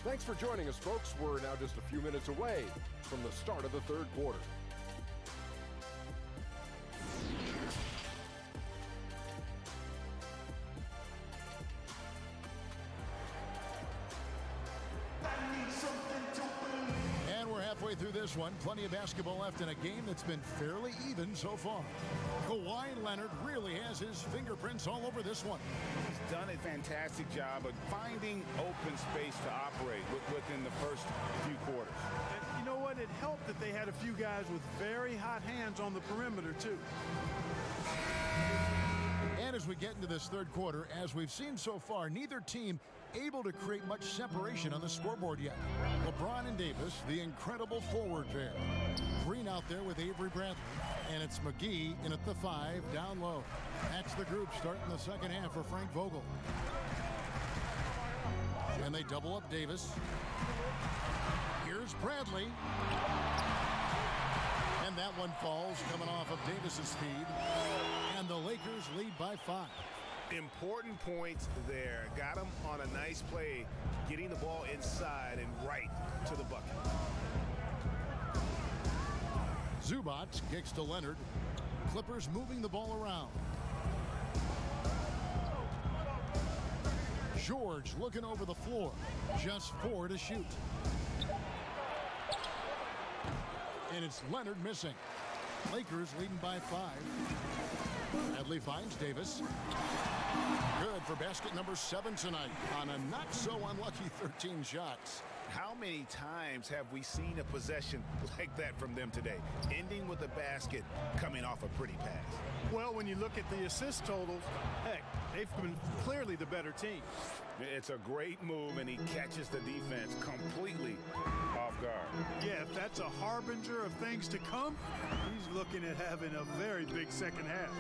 Thanks for joining us, folks. We're now just a few minutes away from the start of the third quarter. this one. Plenty of basketball left in a game that's been fairly even so far. Kawhi Leonard really has his fingerprints all over this one. He's done a fantastic job of finding open space to operate within the first few quarters. And you know what? It helped that they had a few guys with very hot hands on the perimeter, too. And as we get into this third quarter, as we've seen so far, neither team able to create much separation on the scoreboard yet. LeBron and Davis, the incredible forward pair. Green out there with Avery Bradley. And it's McGee in at the 5, down low. That's the group starting the second half for Frank Vogel. And they double up Davis. Here's Bradley. And that one falls coming off of Davis's feed. And the Lakers lead by 5. Important points there. Got him on a nice play, getting the ball inside and right to the bucket. Zubac kicks to Leonard. Clippers moving the ball around. George looking over the floor. Just 4 to shoot. And it's Leonard missing. Lakers leading by 5. Bradley finds Davis. Good for basket number 7 tonight on a not so unlucky 13 shots. How many times have we seen a possession like that from them today, ending with a basket coming off a pretty pass? Well, when you look at the assist totals, heck, they've been clearly the better team. It's a great move, and he catches the defense completely off guard. Yeah, if that's a harbinger of things to come, he's looking at having a very big second half.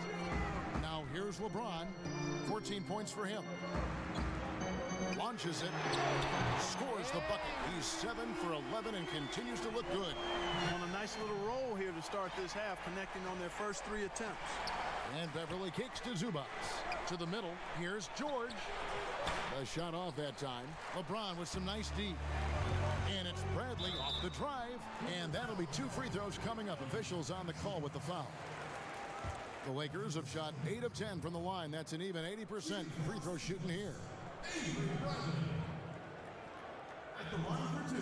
Now here's LeBron. 14 points for him. Launches it. Scores the bucket. He's 7 for 11 and continues to look good. On a nice little roll here to start this half, connecting on their first 3 attempts. And Beverly kicks to Zubac. To the middle. Here's George. A shot off that time. LeBron with some nice D. And it's Bradley off the drive. And that'll be 2 free throws coming up. Officials on the call with the foul. The Lakers have shot 8 of 10 from the line. That's an even 80% free throw shooting here. At the line for 2.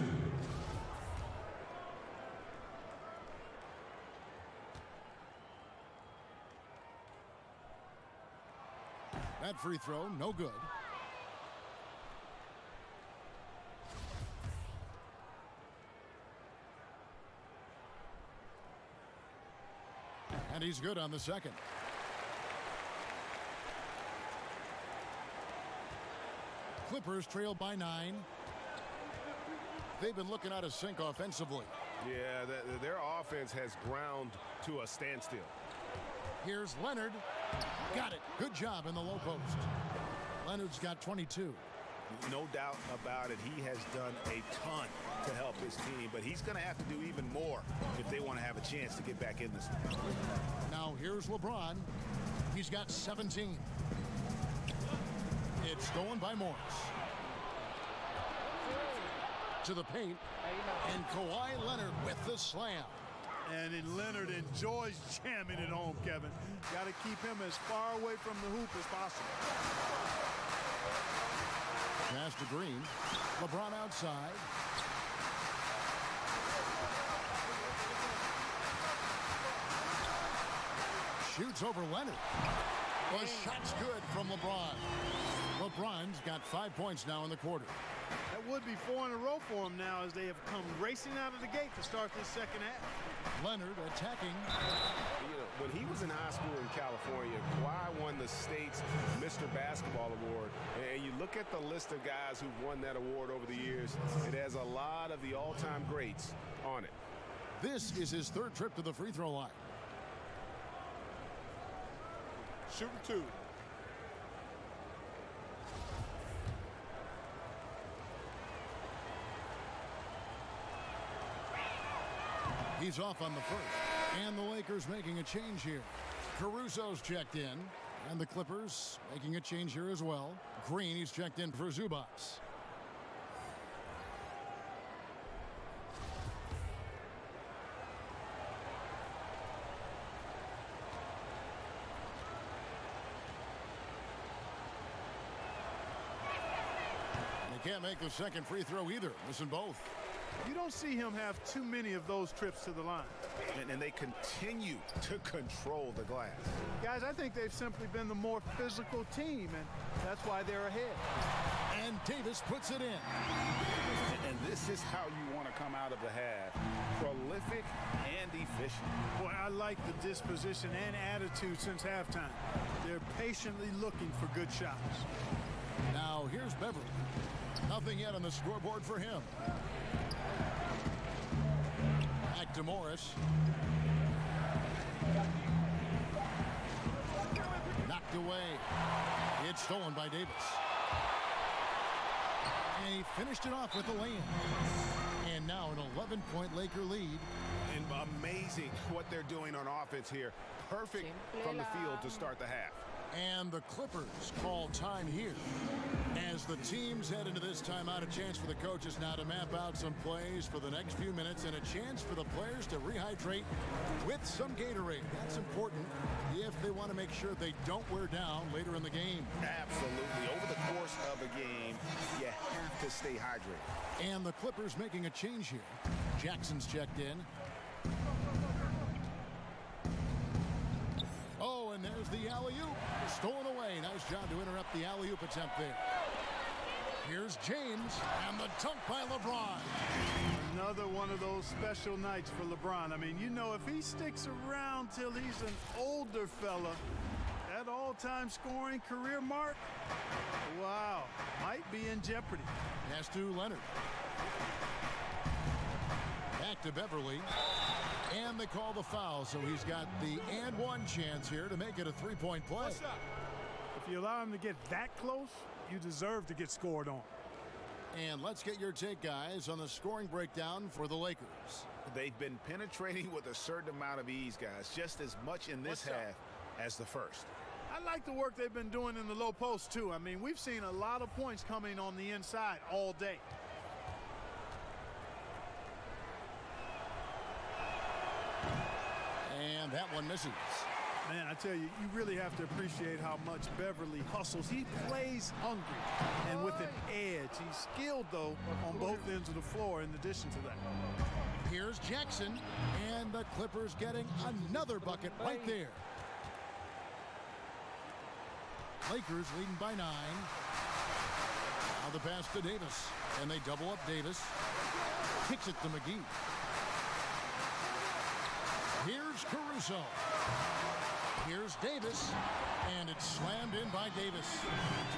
That free throw, no good. And he's good on the second. Clippers trail by 9. They've been looking out of sync offensively. Yeah, their offense has ground to a standstill. Here's Leonard. Got it. Good job in the low post. Leonard's got 22. No doubt about it. He has done a ton to help his team, but he's going to have to do even more if they want to have a chance to get back in this one. Now here's LeBron. He's got 17. It's stolen by Morris. To the paint. And Kawhi Leonard with the slam. And then Leonard enjoys jamming it home, Kevin. Got to keep him as far away from the hoop as possible. Pass to Green. LeBron outside. Shoots over Leonard. The shot's good from LeBron. LeBron's got 5 points now in the quarter. That would be 4 in a row for him now as they have come racing out of the gate to start this second half. Leonard attacking. You know, when he was in high school in California, Kawhi won the state's Mr. Basketball Award. And you look at the list of guys who've won that award over the years, it has a lot of the all-time greats on it. This is his 3rd trip to the free throw line. Shooting 2. He's off on the first. And the Lakers making a change here. Caruso's checked in. And the Clippers making a change here as well. Green, he's checked in for Zubac. And he can't make the second free throw either. Missing both. You don't see him have too many of those trips to the line. And they continue to control the glass. Guys, I think they've simply been the more physical team, and that's why they're ahead. And Davis puts it in. And this is how you want to come out of the half. Prolific and efficient. Boy, I like the disposition and attitude since halftime. They're patiently looking for good shots. Now here's Beverly. Nothing yet on the scoreboard for him. Back to Morris. Knocked away. It's stolen by Davis. And he finished it off with a lay-in. And now an 11-point Laker lead. And amazing what they're doing on offense here. Perfect from the field to start the half. And the Clippers call time here. As the teams head into this timeout, a chance for the coaches now to map out some plays for the next few minutes and a chance for the players to rehydrate with some Gatorade. That's important if they want to make sure they don't wear down later in the game. Absolutely. Over the course of a game, you have to stay hydrated. And the Clippers making a change here. Jackson's checked in. Oh, and there's the alley-oop. Stolen away. Nice job to interrupt the alley-oop attempt there. Here's James, and the dunk by LeBron. Another one of those special nights for LeBron. I mean, you know, if he sticks around till he's an older fella, that all-time scoring career mark, wow, might be in jeopardy. Pass to Leonard. Back to Beverly. And they call the foul, so he's got the and one chance here to make it a three-point play. If you allow him to get that close, you deserve to get scored on. And let's get your take, guys, on the scoring breakdown for the Lakers. They've been penetrating with a certain amount of ease, guys, just as much in this half as the first. I like the work they've been doing in the low post, too. I mean, we've seen a lot of points coming on the inside all day. And that one misses. Man, I tell you, you really have to appreciate how much Beverly hustles. He plays hungry and with an edge. He's skilled, though, on both ends of the floor in addition to that. Here's Jackson, and the Clippers getting another bucket right there. Lakers leading by 9. Now the pass to Davis, and they double up Davis. Kicks it to McGee. Here's Caruso. Here's Davis, and it's slammed in by Davis.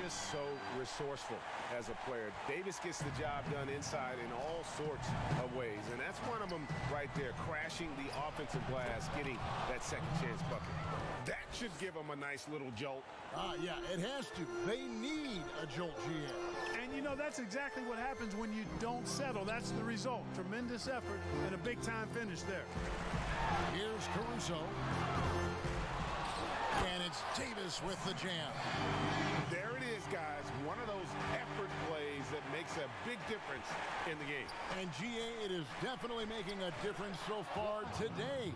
Just so resourceful as a player. Davis gets the job done inside in all sorts of ways, and that's one of them right there, crashing the offensive glass, getting that second chance bucket. That should give them a nice little jolt. Yeah, it has to. They need a jolt, GM. And, you know, that's exactly what happens when you don't settle. That's the result. Tremendous effort and a big-time finish there. Here's Caruso. And it's Davis with the jam. There it is, guys. One of those effort plays that makes a big difference in the game. And, GA, it is definitely making a difference so far today.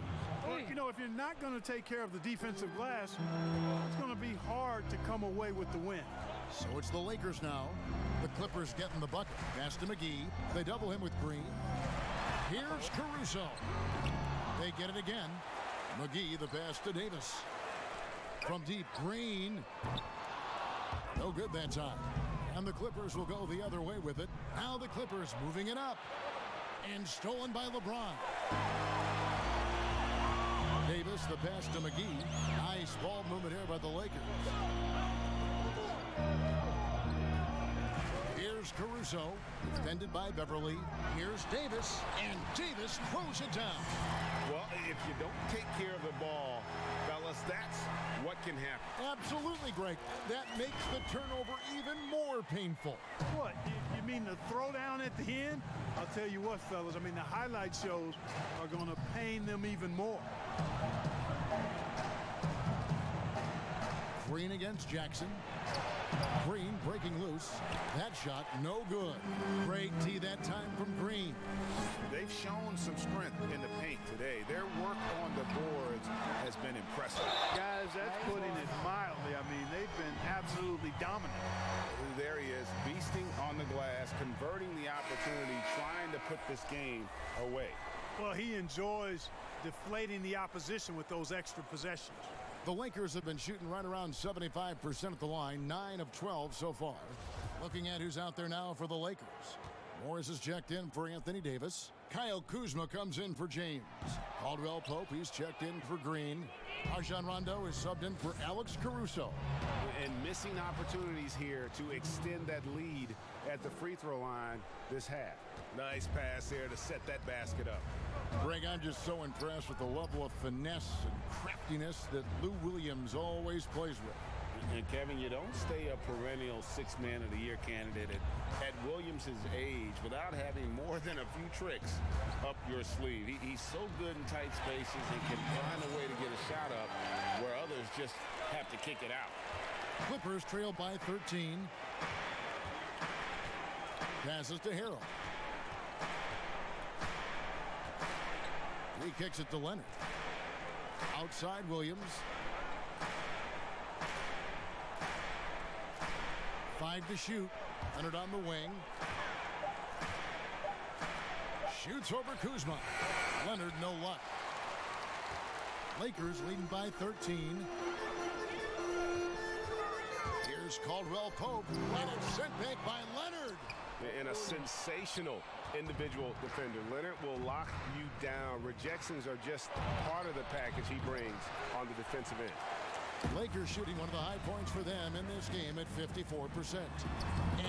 Well, you know, if you're not going to take care of the defensive glass, it's going to be hard to come away with the win. So it's the Lakers now. The Clippers getting the bucket. Pass to McGee. They double him with Green. Here's Caruso. They get it again. McGee, the pass to Davis. From deep, Green. No good that time. And the Clippers will go the other way with it. Now the Clippers moving it up. And stolen by LeBron. Davis, the pass to McGee. Nice ball movement here by the Lakers. Here's Caruso, defended by Beverly. Here's Davis, and Davis throws it down. Well, if you don't take care of the ball, fellas, that's what can happen. Absolutely, Greg. That makes the turnover even more painful. What? You mean the throwdown at the end? I'll tell you what, fellas. I mean, the highlight shows are going to pain them even more. Green against Jackson. Green breaking loose. That shot no good. Great tee that time from Green. They've shown some strength in the paint today. Their work on the boards has been impressive. Guys, that's putting it mildly. recently, I mean, they've been absolutely dominant. There he is, beasting on the glass, converting the opportunity, trying to put this game away. Well, he enjoys deflating the opposition with those extra possessions. The Lakers have been shooting right around 75% at the line, 9 of 12 so far. Looking at who's out there now for the Lakers. Morris is checked in for Anthony Davis. Kyle Kuzma comes in for James. Caldwell Pope, he's checked in for Green. Rajon Rondo is subbed in for Alex Caruso. And missing opportunities here to extend that lead at the free throw line this half. Nice pass there to set that basket up. Greg, I'm just so impressed with the level of finesse and craftiness that Lou Williams always plays with. And Kevin, you don't stay a perennial six-man of the year candidate at Williams' age without having more than a few tricks up your sleeve. He's so good in tight spaces and can find a way to get a shot up where others just have to kick it out. Clippers trail by 13. Passes to Harrell. He kicks it to Leonard. Outside Williams. 5 to shoot. Leonard on the wing. Shoots over Kuzma. Leonard, no luck. Lakers leading by 13. Here's Caldwell Pope, and it's sent back by Leonard. And a sensational individual defender. Leonard will lock you down. Rejections are just part of the package he brings on the defensive end. Lakers shooting one of the high points for them in this game at 54%.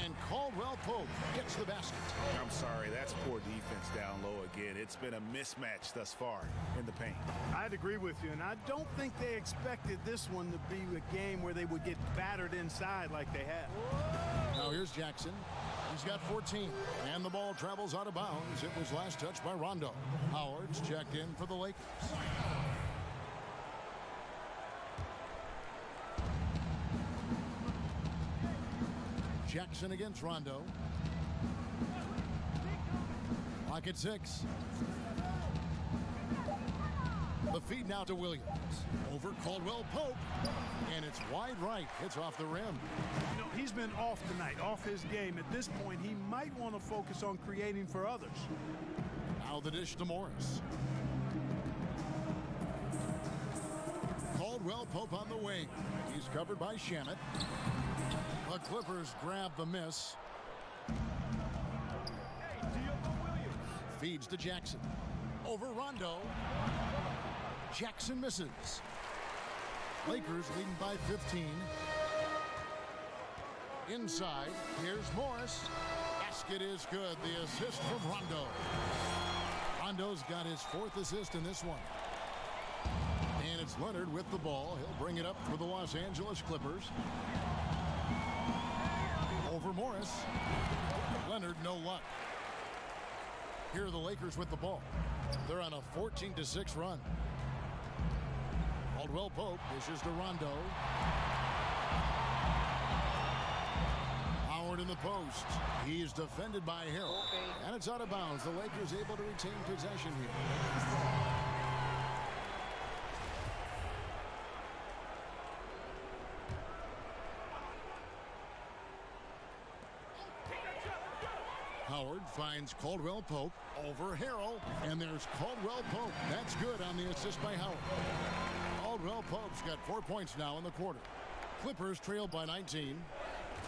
And Caldwell Pope gets the basket. I'm sorry, that's poor defense down low again. It's been a mismatch thus far in the paint. I'd agree with you, and I don't think they expected this one to be a game where they would get battered inside like they have. Now here's Jackson. He's got 14, and the ball travels out of bounds. It was last touched by Rondo. Howard's checked in for the Lakers. Jackson against Rondo. Clock at 6. The feed now to Williams. Over Caldwell Pope. And it's wide right. Hits off the rim. You know, he's been off tonight, off his game. At this point, he might want to focus on creating for others. Now the dish to Morris. Caldwell Pope on the wing. He's covered by Shamet. The Clippers grab the miss. Feeds to Jackson. Over Rondo. Jackson misses. Lakers leading by 15. Inside, here's Morris. Basket is good. The assist from Rondo. Rondo's got his 4th assist in this one. And it's Leonard with the ball. He'll bring it up for the Los Angeles Clippers. Over Morris. Leonard, no luck. Here are the Lakers with the ball. They're on a 14-6 run. Caldwell Pope dishes to Rondo. Howard in the post. He's defended by Harrell. And it's out of bounds. The Lakers able to retain possession here. Howard finds Caldwell Pope over Harrell, and there's Caldwell Pope. That's good on the assist by Howard. Caldwell Pope's got 4 points now in the quarter. Clippers trail by 19.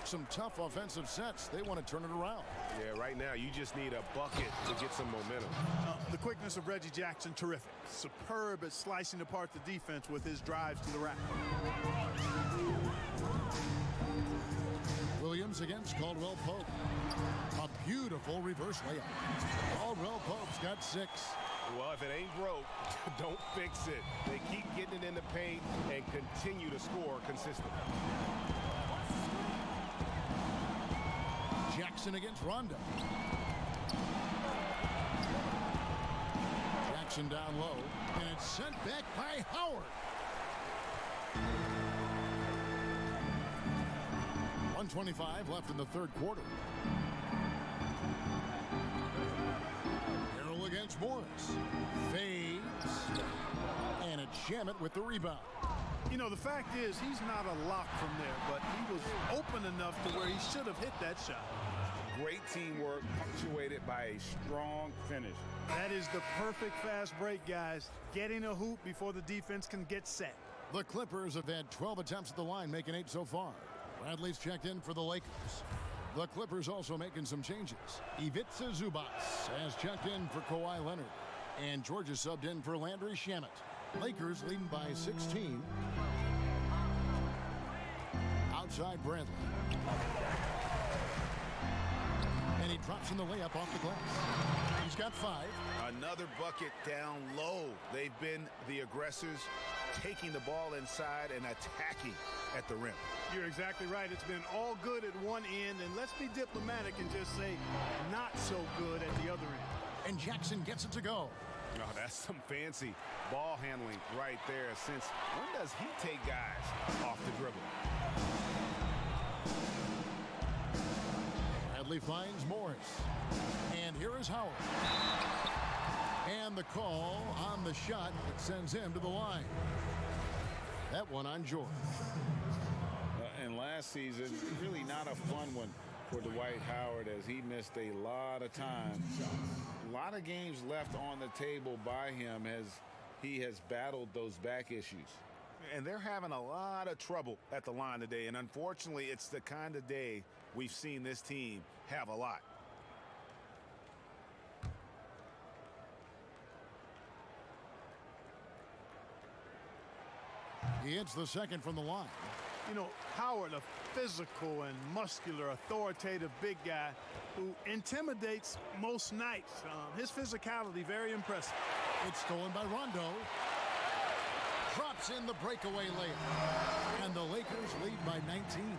Some tough offensive sets. They want to turn it around. Yeah, right now you just need a bucket to get some momentum. The quickness of Reggie Jackson, terrific. Superb at slicing apart the defense with his drives to the rack. Williams against Caldwell Pope. A beautiful reverse layup. Caldwell Pope's got 6. Well, if it ain't broke, don't fix it. They keep getting it in the paint and continue to score consistently. Jackson against Rondo. Jackson down low, and it's sent back by Howard. 1:25 left in the third quarter. Harrell against Morris. Fades. And it's Shamet with the rebound. You know, the fact is he's not a lock from there, but he was open enough to where he should have hit that shot. Great teamwork punctuated by a strong finish. That is the perfect fast break, guys. Getting a hoop before the defense can get set. The Clippers have had 12 attempts at the line, making 8 so far. Bradley's checked in for the Lakers. The Clippers also making some changes. Ivica Zubac has checked in for Kawhi Leonard. And Georgia subbed in for Landry Shamet. Lakers leading by 16. Outside Bradley. And he drops in the layup off the glass. He's got 5. Another bucket down low. They've been the aggressors, taking the ball inside and attacking at the rim. You're exactly right. It's been all good at one end, and let's be diplomatic and just say not so good at the other end. And Jackson gets it to go. Oh, that's some fancy ball handling right there. Since when does he take guys off the dribble? Bradley finds Morris. And here is Howard. And the call on the shot that sends him to the line. That one on George. And last season, really not a fun one for Dwight Howard as he missed a lot of time. A lot of games left on the table by him as he has battled those back issues. And they're having a lot of trouble at the line today. And unfortunately, it's the kind of day we've seen this team have a lot. He hits the second from the line. You know, Howard, a physical and muscular, authoritative big guy who intimidates most nights. His physicality, very impressive. It's stolen by Rondo. Drops in the breakaway layup. And the Lakers lead by 19.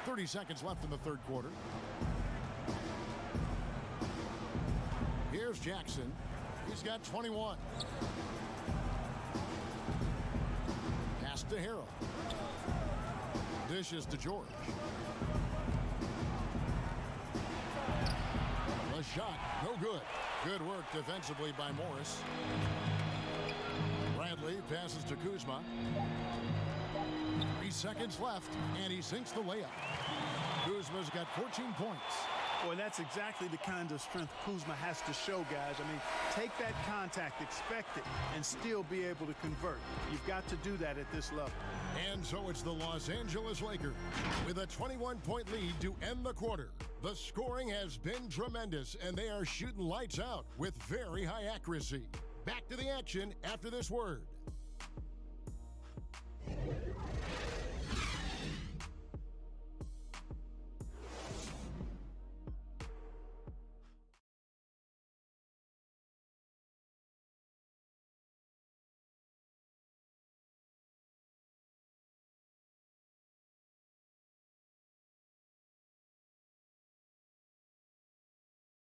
30 seconds left in the third quarter. Here's Jackson. He's got 21. Pass to Harrell. Dishes to George. The shot, no good. Good work defensively by Morris. Bradley passes to Kuzma. 3 seconds left, and he sinks the layup. Kuzma's got 14 points. Boy, that's exactly the kind of strength Kuzma has to show, guys. I mean, take that contact, expect it, and still be able to convert. You've got to do that at this level. And so it's the Los Angeles Lakers with a 21-point lead to end the quarter. The scoring has been tremendous, and they are shooting lights out with very high accuracy. Back to the action after this word.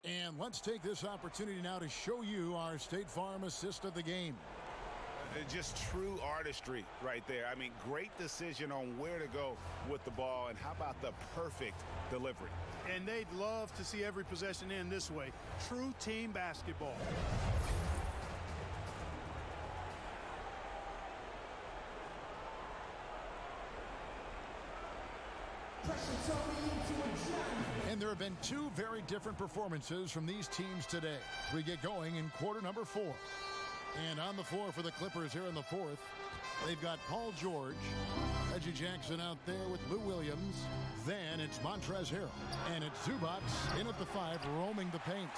And let's take this opportunity now to show you our State Farm assist of the game. Just true artistry right there. I mean, great decision on where to go with the ball, and how about the perfect delivery? And they'd love to see every possession end this way. True team basketball. And there have been 2 very different performances from these teams today. We get going in quarter number 4. And on the floor for the Clippers here in the 4th, they've got Paul George, Reggie Jackson out there with Lou Williams. Then it's Montrezl Harrell. And it's Zubac in at the 5, roaming the paint.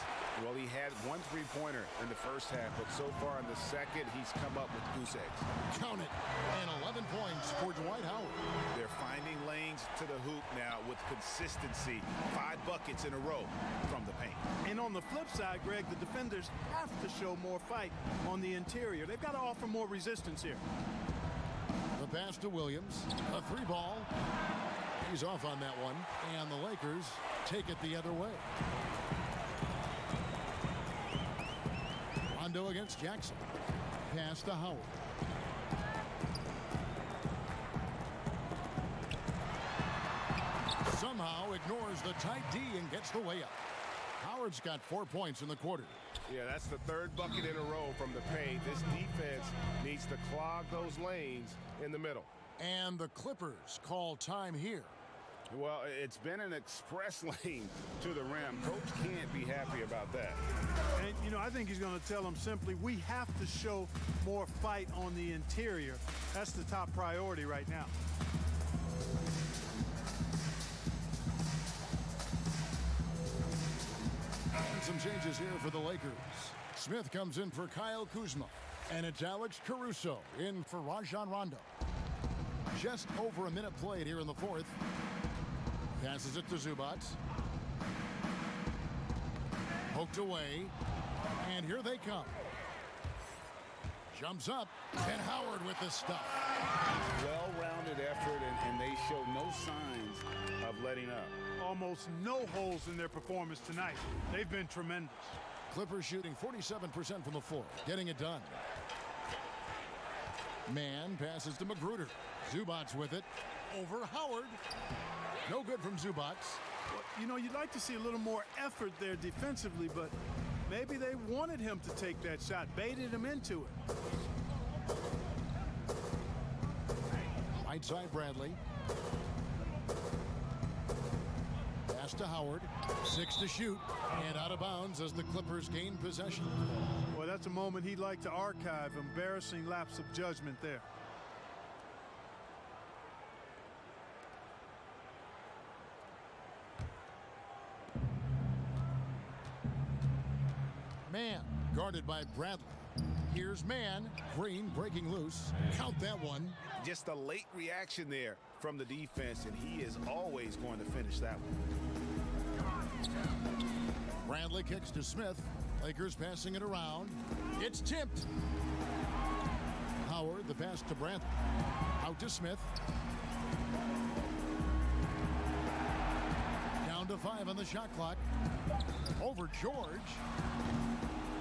Well, he had 1 3-pointer in the first half, but so far in the second, he's come up with goose eggs. Count it. And 11 points for Dwight Howard. They're finding lanes to the hoop now with consistency. 5 buckets in a row from the paint. And on the flip side, Greg, the defenders have to show more fight on the interior. They've got to offer more resistance here. The pass to Williams. A 3-ball. He's off on that one. And the Lakers take it the other way. Rondo against Jackson. Pass to Howard. Somehow ignores the tight D and gets the layup. Howard's got 4 points in the quarter. Yeah, that's the third bucket in a row from the paint. This defense needs to clog those lanes in the middle. And the Clippers call time here. Well, it's been an express lane to the rim. Coach can't be happy about that. And, you know, I think he's going to tell them simply, we have to show more fight on the interior. That's the top priority right now. And some changes here for the Lakers. Smith comes in for Kyle Kuzma. And it's Alex Caruso in for Rajon Rondo. Just over a minute played here in the fourth. Passes it to Zubac. Poked away. And here they come. Jumps up. And Howard with the stuff. Well-rounded effort, and they show no signs of letting up. Almost no holes in their performance tonight. They've been tremendous. Clippers shooting 47% from the floor. Getting it done. Man passes to Magruder. Zubac with it. Over Howard. No good from Zubac. Well, you know, you'd like to see a little more effort there defensively, but maybe they wanted him to take that shot, baited him into it. Right side Bradley. Pass to Howard. 6 to shoot. And out of bounds as the Clippers gain possession. Well, that's a moment he'd like to archive. Embarrassing lapse of judgment there. Man guarded by Bradley. Here's Man. Green breaking loose. Count that one. Just a late reaction there from the defense, and he is always going to finish that one. Bradley kicks to Smith. Lakers passing it around. It's tipped. Howard, the pass to Bradley. Out to Smith. Down to 5 on the shot clock. Over George.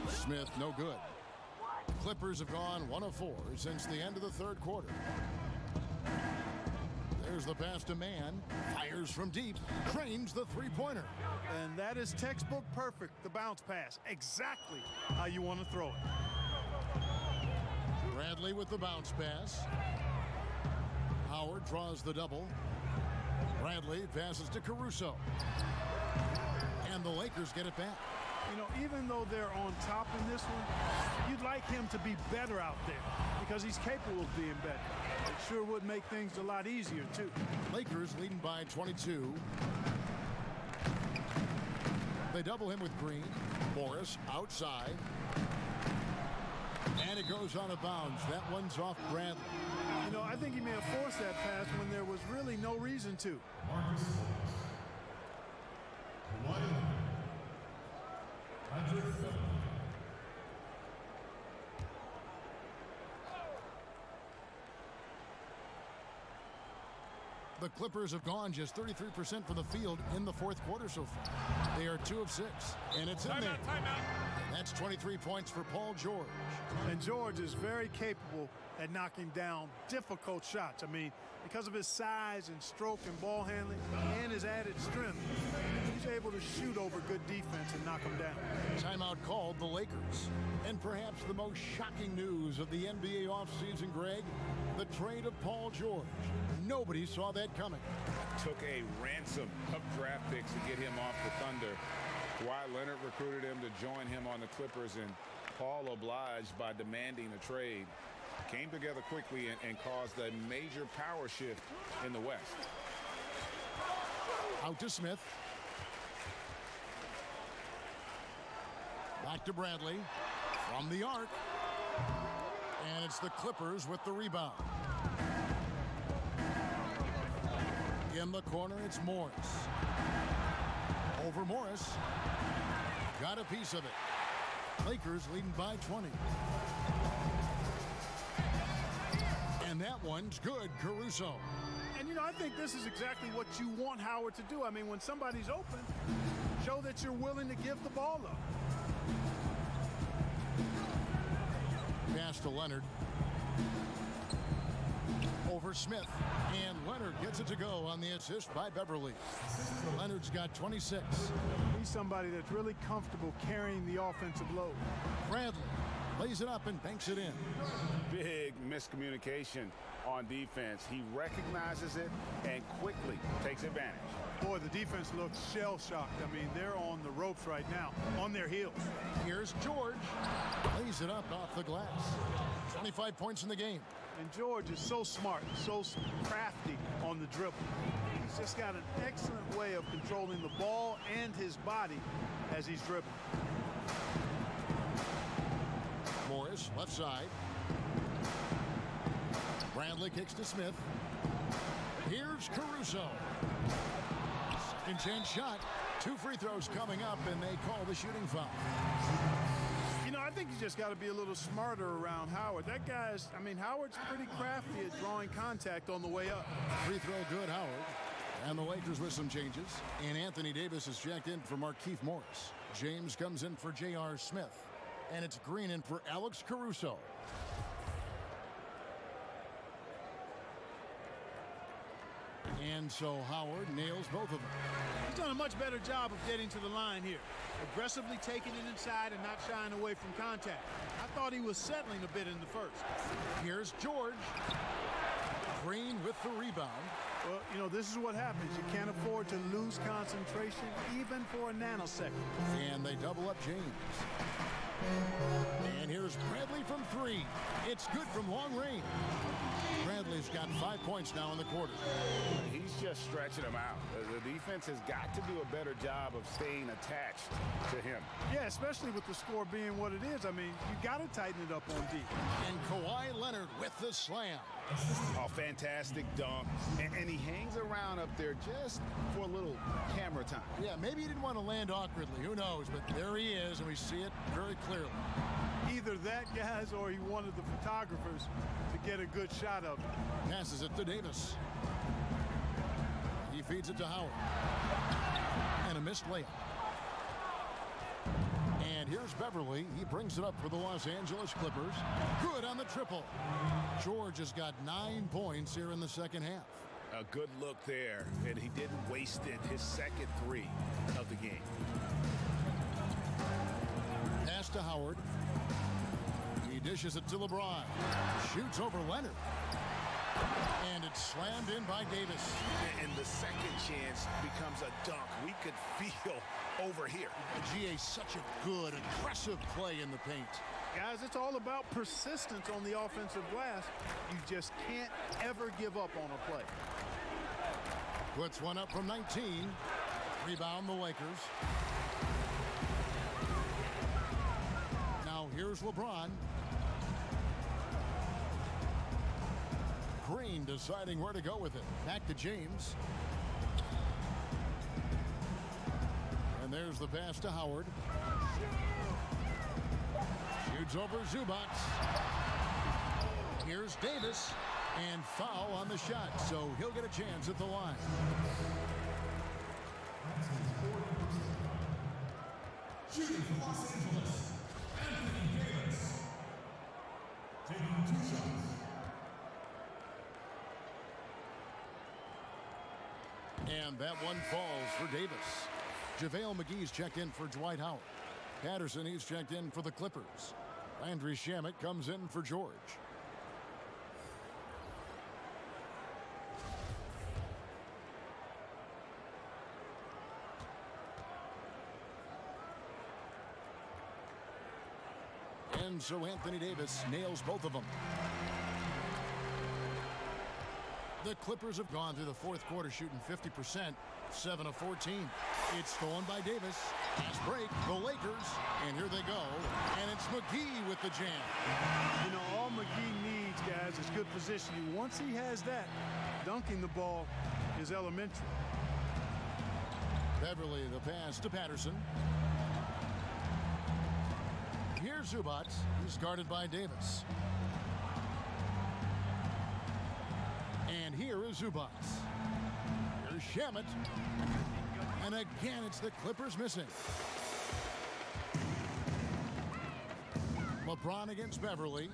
Smith, no good. Clippers have gone 1 of 4 since the end of the third quarter. There's the pass to Man. Fires from deep. Cranes the three-pointer. And that is textbook perfect, the bounce pass. Exactly how you want to throw it. Bradley with the bounce pass. Howard draws the double. Bradley passes to Caruso. And the Lakers get it back. You know, even though they're on top in this one, you'd like him to be better out there because he's capable of being better. It sure would make things a lot easier, too. Lakers leading by 22. They double him with Green. Morris outside. And it goes out of bounds. That one's off Bradley. You know, I think he may have forced that pass when there was really no reason to. The Clippers have gone just 33% from the field in the fourth quarter so far. They are 2 of 6, and it's in there. And that's 23 points for Paul George. And George is very capable at knocking down difficult shots. I mean, because of his size and stroke and ball handling and his added strength, he's able to shoot over good defense and knock them down. Timeout called the Lakers. And perhaps the most shocking news of the NBA offseason, Greg, the trade of Paul George. Nobody saw that coming. Took a ransom of draft picks to get him off the Thunder. Kawhi Leonard recruited him to join him on the Clippers, and Paul obliged by demanding a trade. Came together quickly and caused a major power shift in the West. Out to Smith. Back to Bradley. From the arc. And it's the Clippers with the rebound. In the corner, it's Morris. Over Morris. Got a piece of it. Lakers leading by 20. And that one's good, Caruso. And, you know, I think this is exactly what you want Howard to do. I mean, when somebody's open, show that you're willing to give the ball up. Pass to Leonard. Over for Smith. And Leonard gets it to go on the assist by Beverly. Leonard's got 26. He's somebody that's really comfortable carrying the offensive load. Bradley lays it up and banks it in. Big miscommunication on defense. He recognizes it and quickly takes advantage. Boy, the defense looks shell-shocked. I mean, they're on the ropes right now, on their heels. Here's George. Lays it up off the glass. 25 points in the game. And George is so smart, so crafty on the dribble. He's just got an excellent way of controlling the ball and his body as he's dribbling. Morris, left side. Bradley kicks to Smith. Here's Caruso. Second chance shot. 2 free throws coming up, and they call the shooting foul. You know, I think you just got to be a little smarter around Howard. That guy's, I mean, Howard's pretty crafty at drawing contact on the way up. Free throw good, Howard. And the Lakers with some changes. And Anthony Davis is checked in for Markieff Morris. James comes in for J.R. Smith. And it's Green in for Alex Caruso. And so Howard nails both of them. He's done a much better job of getting to the line here. Aggressively taking it inside and not shying away from contact. I thought he was settling a bit in the first. Here's George. Green with the rebound. Well, you know, this is what happens. You can't afford to lose concentration even for a nanosecond. And they double up James. And here's Bradley from 3. It's good from long range. Bradley's got 5 points now in the quarter. He's just stretching them out. The defense has got to do a better job of staying attached to him. Yeah, especially with the score being what it is. I mean, you got to tighten it up on D. And Kawhi Leonard with the slam. Oh, fantastic dunk. And he hangs around up there just for a little camera time. Yeah, maybe he didn't want to land awkwardly. Who knows? But there he is, and we see it very clearly. Either that, guys, or he wanted the photographers to get a good shot of it. Passes it to Davis. He feeds it to Howard. And a missed layup. And here's Beverly. He brings it up for the Los Angeles Clippers. Good on the triple. George has got 9 points here in the second half. A good look there, and he didn't waste it. His second 3 of the game. Pass to Howard. He dishes it to LeBron. Shoots over Leonard. And it's slammed in by Davis. And the second chance becomes a dunk. We could feel over here. GA, such a good, aggressive play in the paint. Guys, it's all about persistence on the offensive glass. You just can't ever give up on a play. Puts one up from 19. Rebound the Lakers. Now here's LeBron. Green deciding where to go with it. Back to James. And there's the pass to Howard. Shoots over Zubac. Here's Davis. And foul on the shot, so he'll get a chance at the line. Shooting for Los Angeles, Anthony Davis. Taking 2 shots. And that one falls for Davis. JaVale McGee's checked in for Dwight Howard. Patterson, he's checked in for the Clippers. Landry Shamet comes in for George. And so Anthony Davis nails both of them. The Clippers have gone through the fourth quarter shooting 50%, 7 of 14. It's stolen by Davis. Pass break, the Lakers, and here they go. And it's McGee with the jam. You know, all McGee needs, guys, is good positioning. Once he has that, dunking the ball is elementary. Beverly, the pass to Patterson. Here's Zubac. He's guarded by Davis. And here is Zubac. Here's Shamet. And again, it's the Clippers missing. LeBron against Beverly.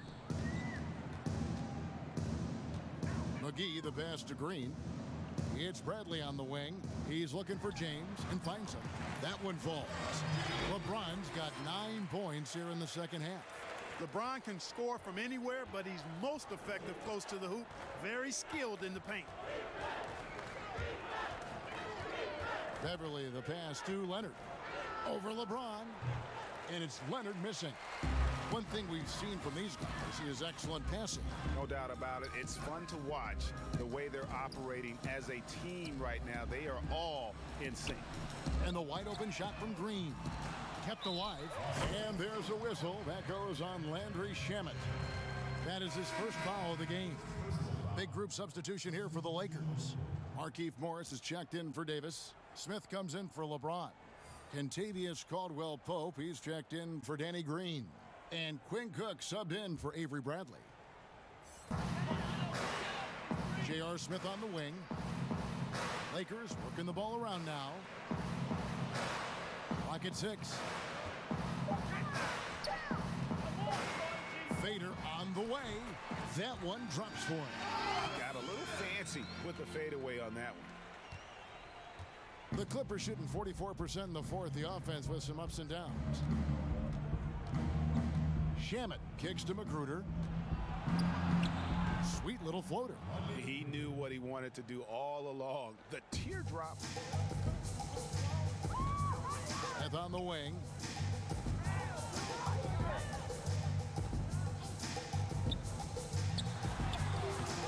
McGee the pass to Green. It's Bradley on the wing. He's looking for James and finds him. That one falls. LeBron's got 9 points here in the second half. LeBron can score from anywhere, but he's most effective close to the hoop. Very skilled in the paint. Beverly the pass to Leonard. Over LeBron. And it's Leonard missing. One thing we've seen from these guys is excellent passing. No doubt about it. It's fun to watch the way they're operating as a team right now. They are all in sync. And the wide open shot from Green. Kept alive. And there's a whistle. That goes on Landry Shamet. That is his first foul of the game. Big group substitution here for the Lakers. Markieff Morris is checked in for Davis. Smith comes in for LeBron. Kentavious Caldwell-Pope, he's checked in for Danny Green. And Quinn Cook subbed in for Avery Bradley. J.R. Smith on the wing. Lakers working the ball around now. Clock at 6. Fader on the way. That one drops for him. Got a little fancy with the fadeaway on that one. The Clippers shooting 44% in the fourth. The offense with some ups and downs. Shamet kicks to Magruder. Sweet little floater. He knew what he wanted to do all along. The teardrop. Smith on the wing.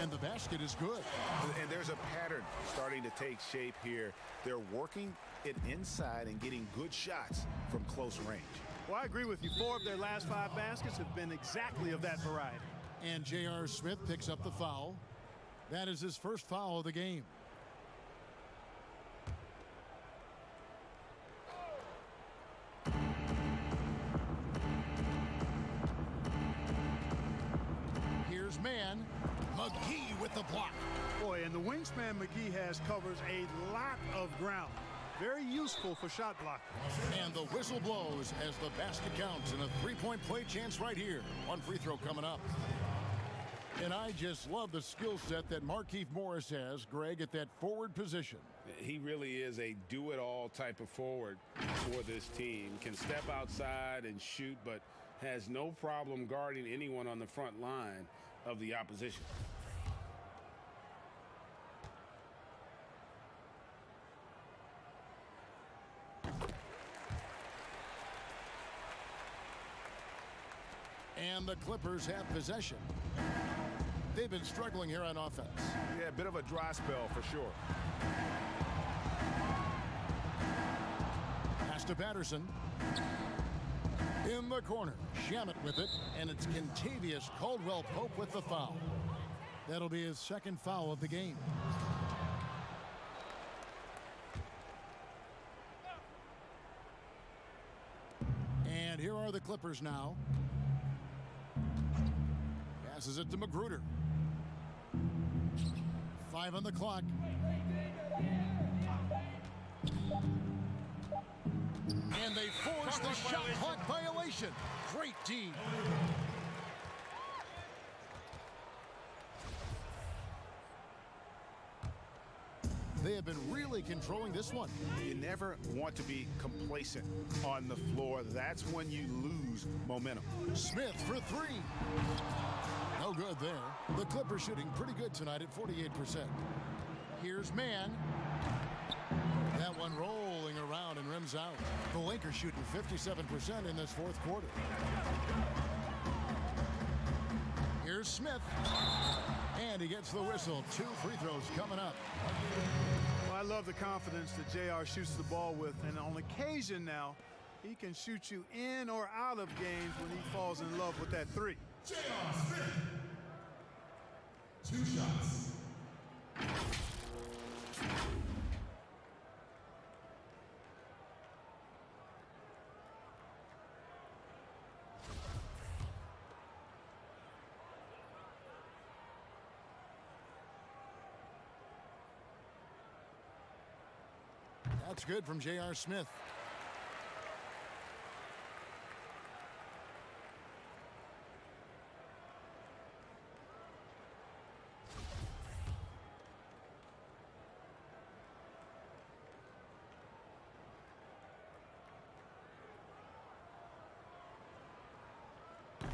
And the basket is good. And there's a pattern starting to take shape here. They're working it inside and getting good shots from close range. Well, I agree with you. 4 of their last 5 baskets have been exactly of that variety. And J.R. Smith picks up the foul. That is his first foul of the game. Here's man. McGee with the block. Boy, and the wingspan McGee has covers a lot of ground. Very useful for shot blocking. And the whistle blows as the basket counts and a 3-point play chance right here. One free throw coming up. And I just love the skill set that Markieff Morris has, Greg, at that forward position. He really is a do-it-all type of forward for this team. Can step outside and shoot, but has no problem guarding anyone on the front line of the opposition. And the Clippers have possession. They've been struggling here on offense. Yeah, a bit of a dry spell for sure. Pass to Patterson. In the corner. Shamet with it. And it's Kentavious Caldwell-Pope with the foul. That'll be his second foul of the game. And here are the Clippers now. Passes it to Magruder. 5 on the clock. And they force the shot clock violation. Great D. They have been really controlling this one. You never want to be complacent on the floor. That's when you lose momentum. Smith for 3. No good there. The Clippers shooting pretty good tonight at 48%. Here's man. That one rolling around and rims out. The Lakers shooting 57% in this fourth quarter. Here's Smith. And he gets the whistle. 2 free throws coming up. Well, I love the confidence that JR shoots the ball with. And on occasion now, he can shoot you in or out of games when he falls in love with that 3. J.R. Smith. 2 shots. That's good from J.R. Smith.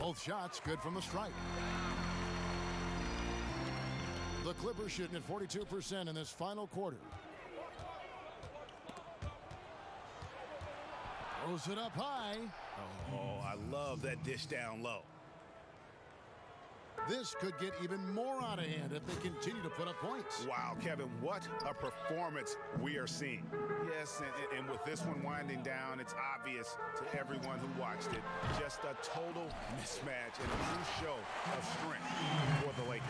Both shots good from the stripe. The Clippers shooting at 42% in this final quarter. Throws it up high. Oh, I love that dish down low. This could get even more out of hand if they continue to put up points. Wow, Kevin, what a performance we are seeing. Yes, and with this one winding down, it's obvious to everyone who watched it, just a total mismatch and a true show of strength for the Lakers.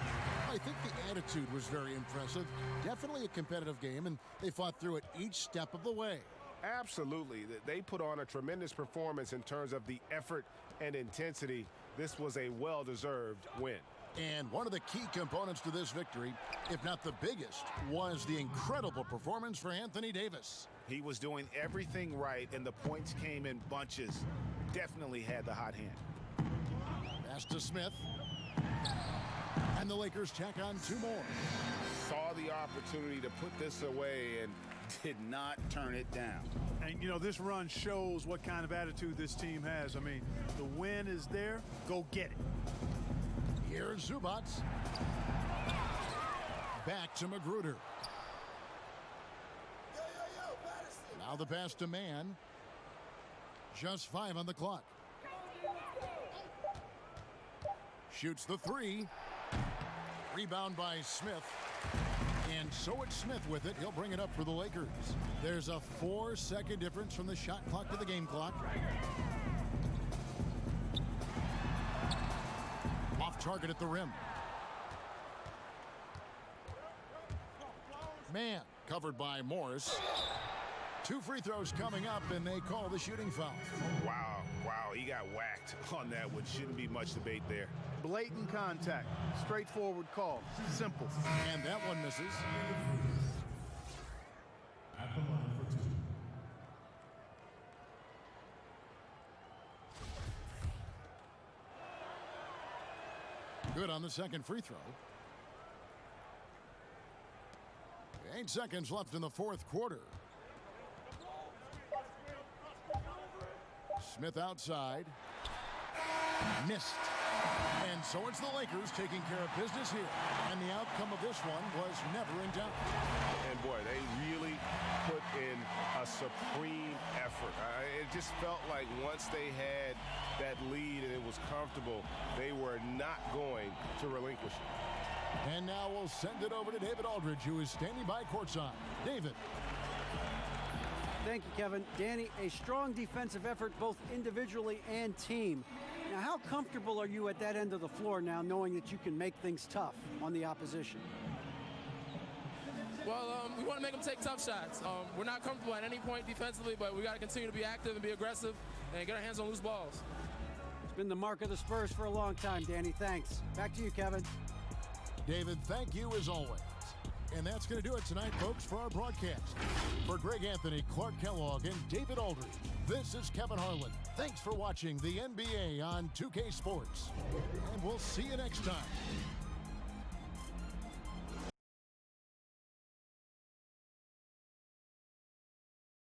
I think the attitude was very impressive. Definitely a competitive game, and they fought through it each step of the way. Absolutely. They put on a tremendous performance in terms of the effort and intensity. This was a well-deserved win. And one of the key components to this victory, if not the biggest, was the incredible performance for Anthony Davis. He was doing everything right, and the points came in bunches. Definitely had the hot hand. Pass to Smith. And the Lakers tack on 2 more. Saw the opportunity to put this away and did not turn it down. And, you know, this run shows what kind of attitude this team has. I mean, the win is there. Go get it. Here's Zubac. Back to Magruder. Now the pass to Mann. Just 5 on the clock. Shoots the 3. Rebound by Smith. And so it's Smith with it. He'll bring it up for the Lakers. There's a 4-second difference from the shot clock to the game clock. Off target at the rim. Mann covered by Morris. 2 free throws coming up, and they call the shooting foul. Wow, he got whacked on that one. Shouldn't be much debate there. Blatant contact. Straightforward call. Simple. And that one misses. At the line for 2. Good on the second free throw. 8 seconds left in the 4th quarter. Smith outside. Missed. And so it's the Lakers taking care of business here. And the outcome of this one was never in doubt. And boy, they really put in a supreme effort. It just felt like once they had that lead and it was comfortable, they were not going to relinquish it. And now we'll send it over to David Aldridge, who is standing by courtside. David. Thank you, Kevin. Danny, a strong defensive effort both individually and team. Now, how comfortable are you at that end of the floor now, knowing that you can make things tough on the opposition? Well, we want to make them take tough shots. We're not comfortable at any point defensively, but we got to continue to be active and be aggressive and get our hands on loose balls. It's been the mark of the Spurs for a long time, Danny. Thanks. Back to you, Kevin. David, thank you as always. And that's going to do it tonight, folks, for our broadcast. For Greg Anthony, Clark Kellogg, and David Aldridge, this is Kevin Harlan. Thanks for watching the NBA on 2K Sports. And we'll see you next time.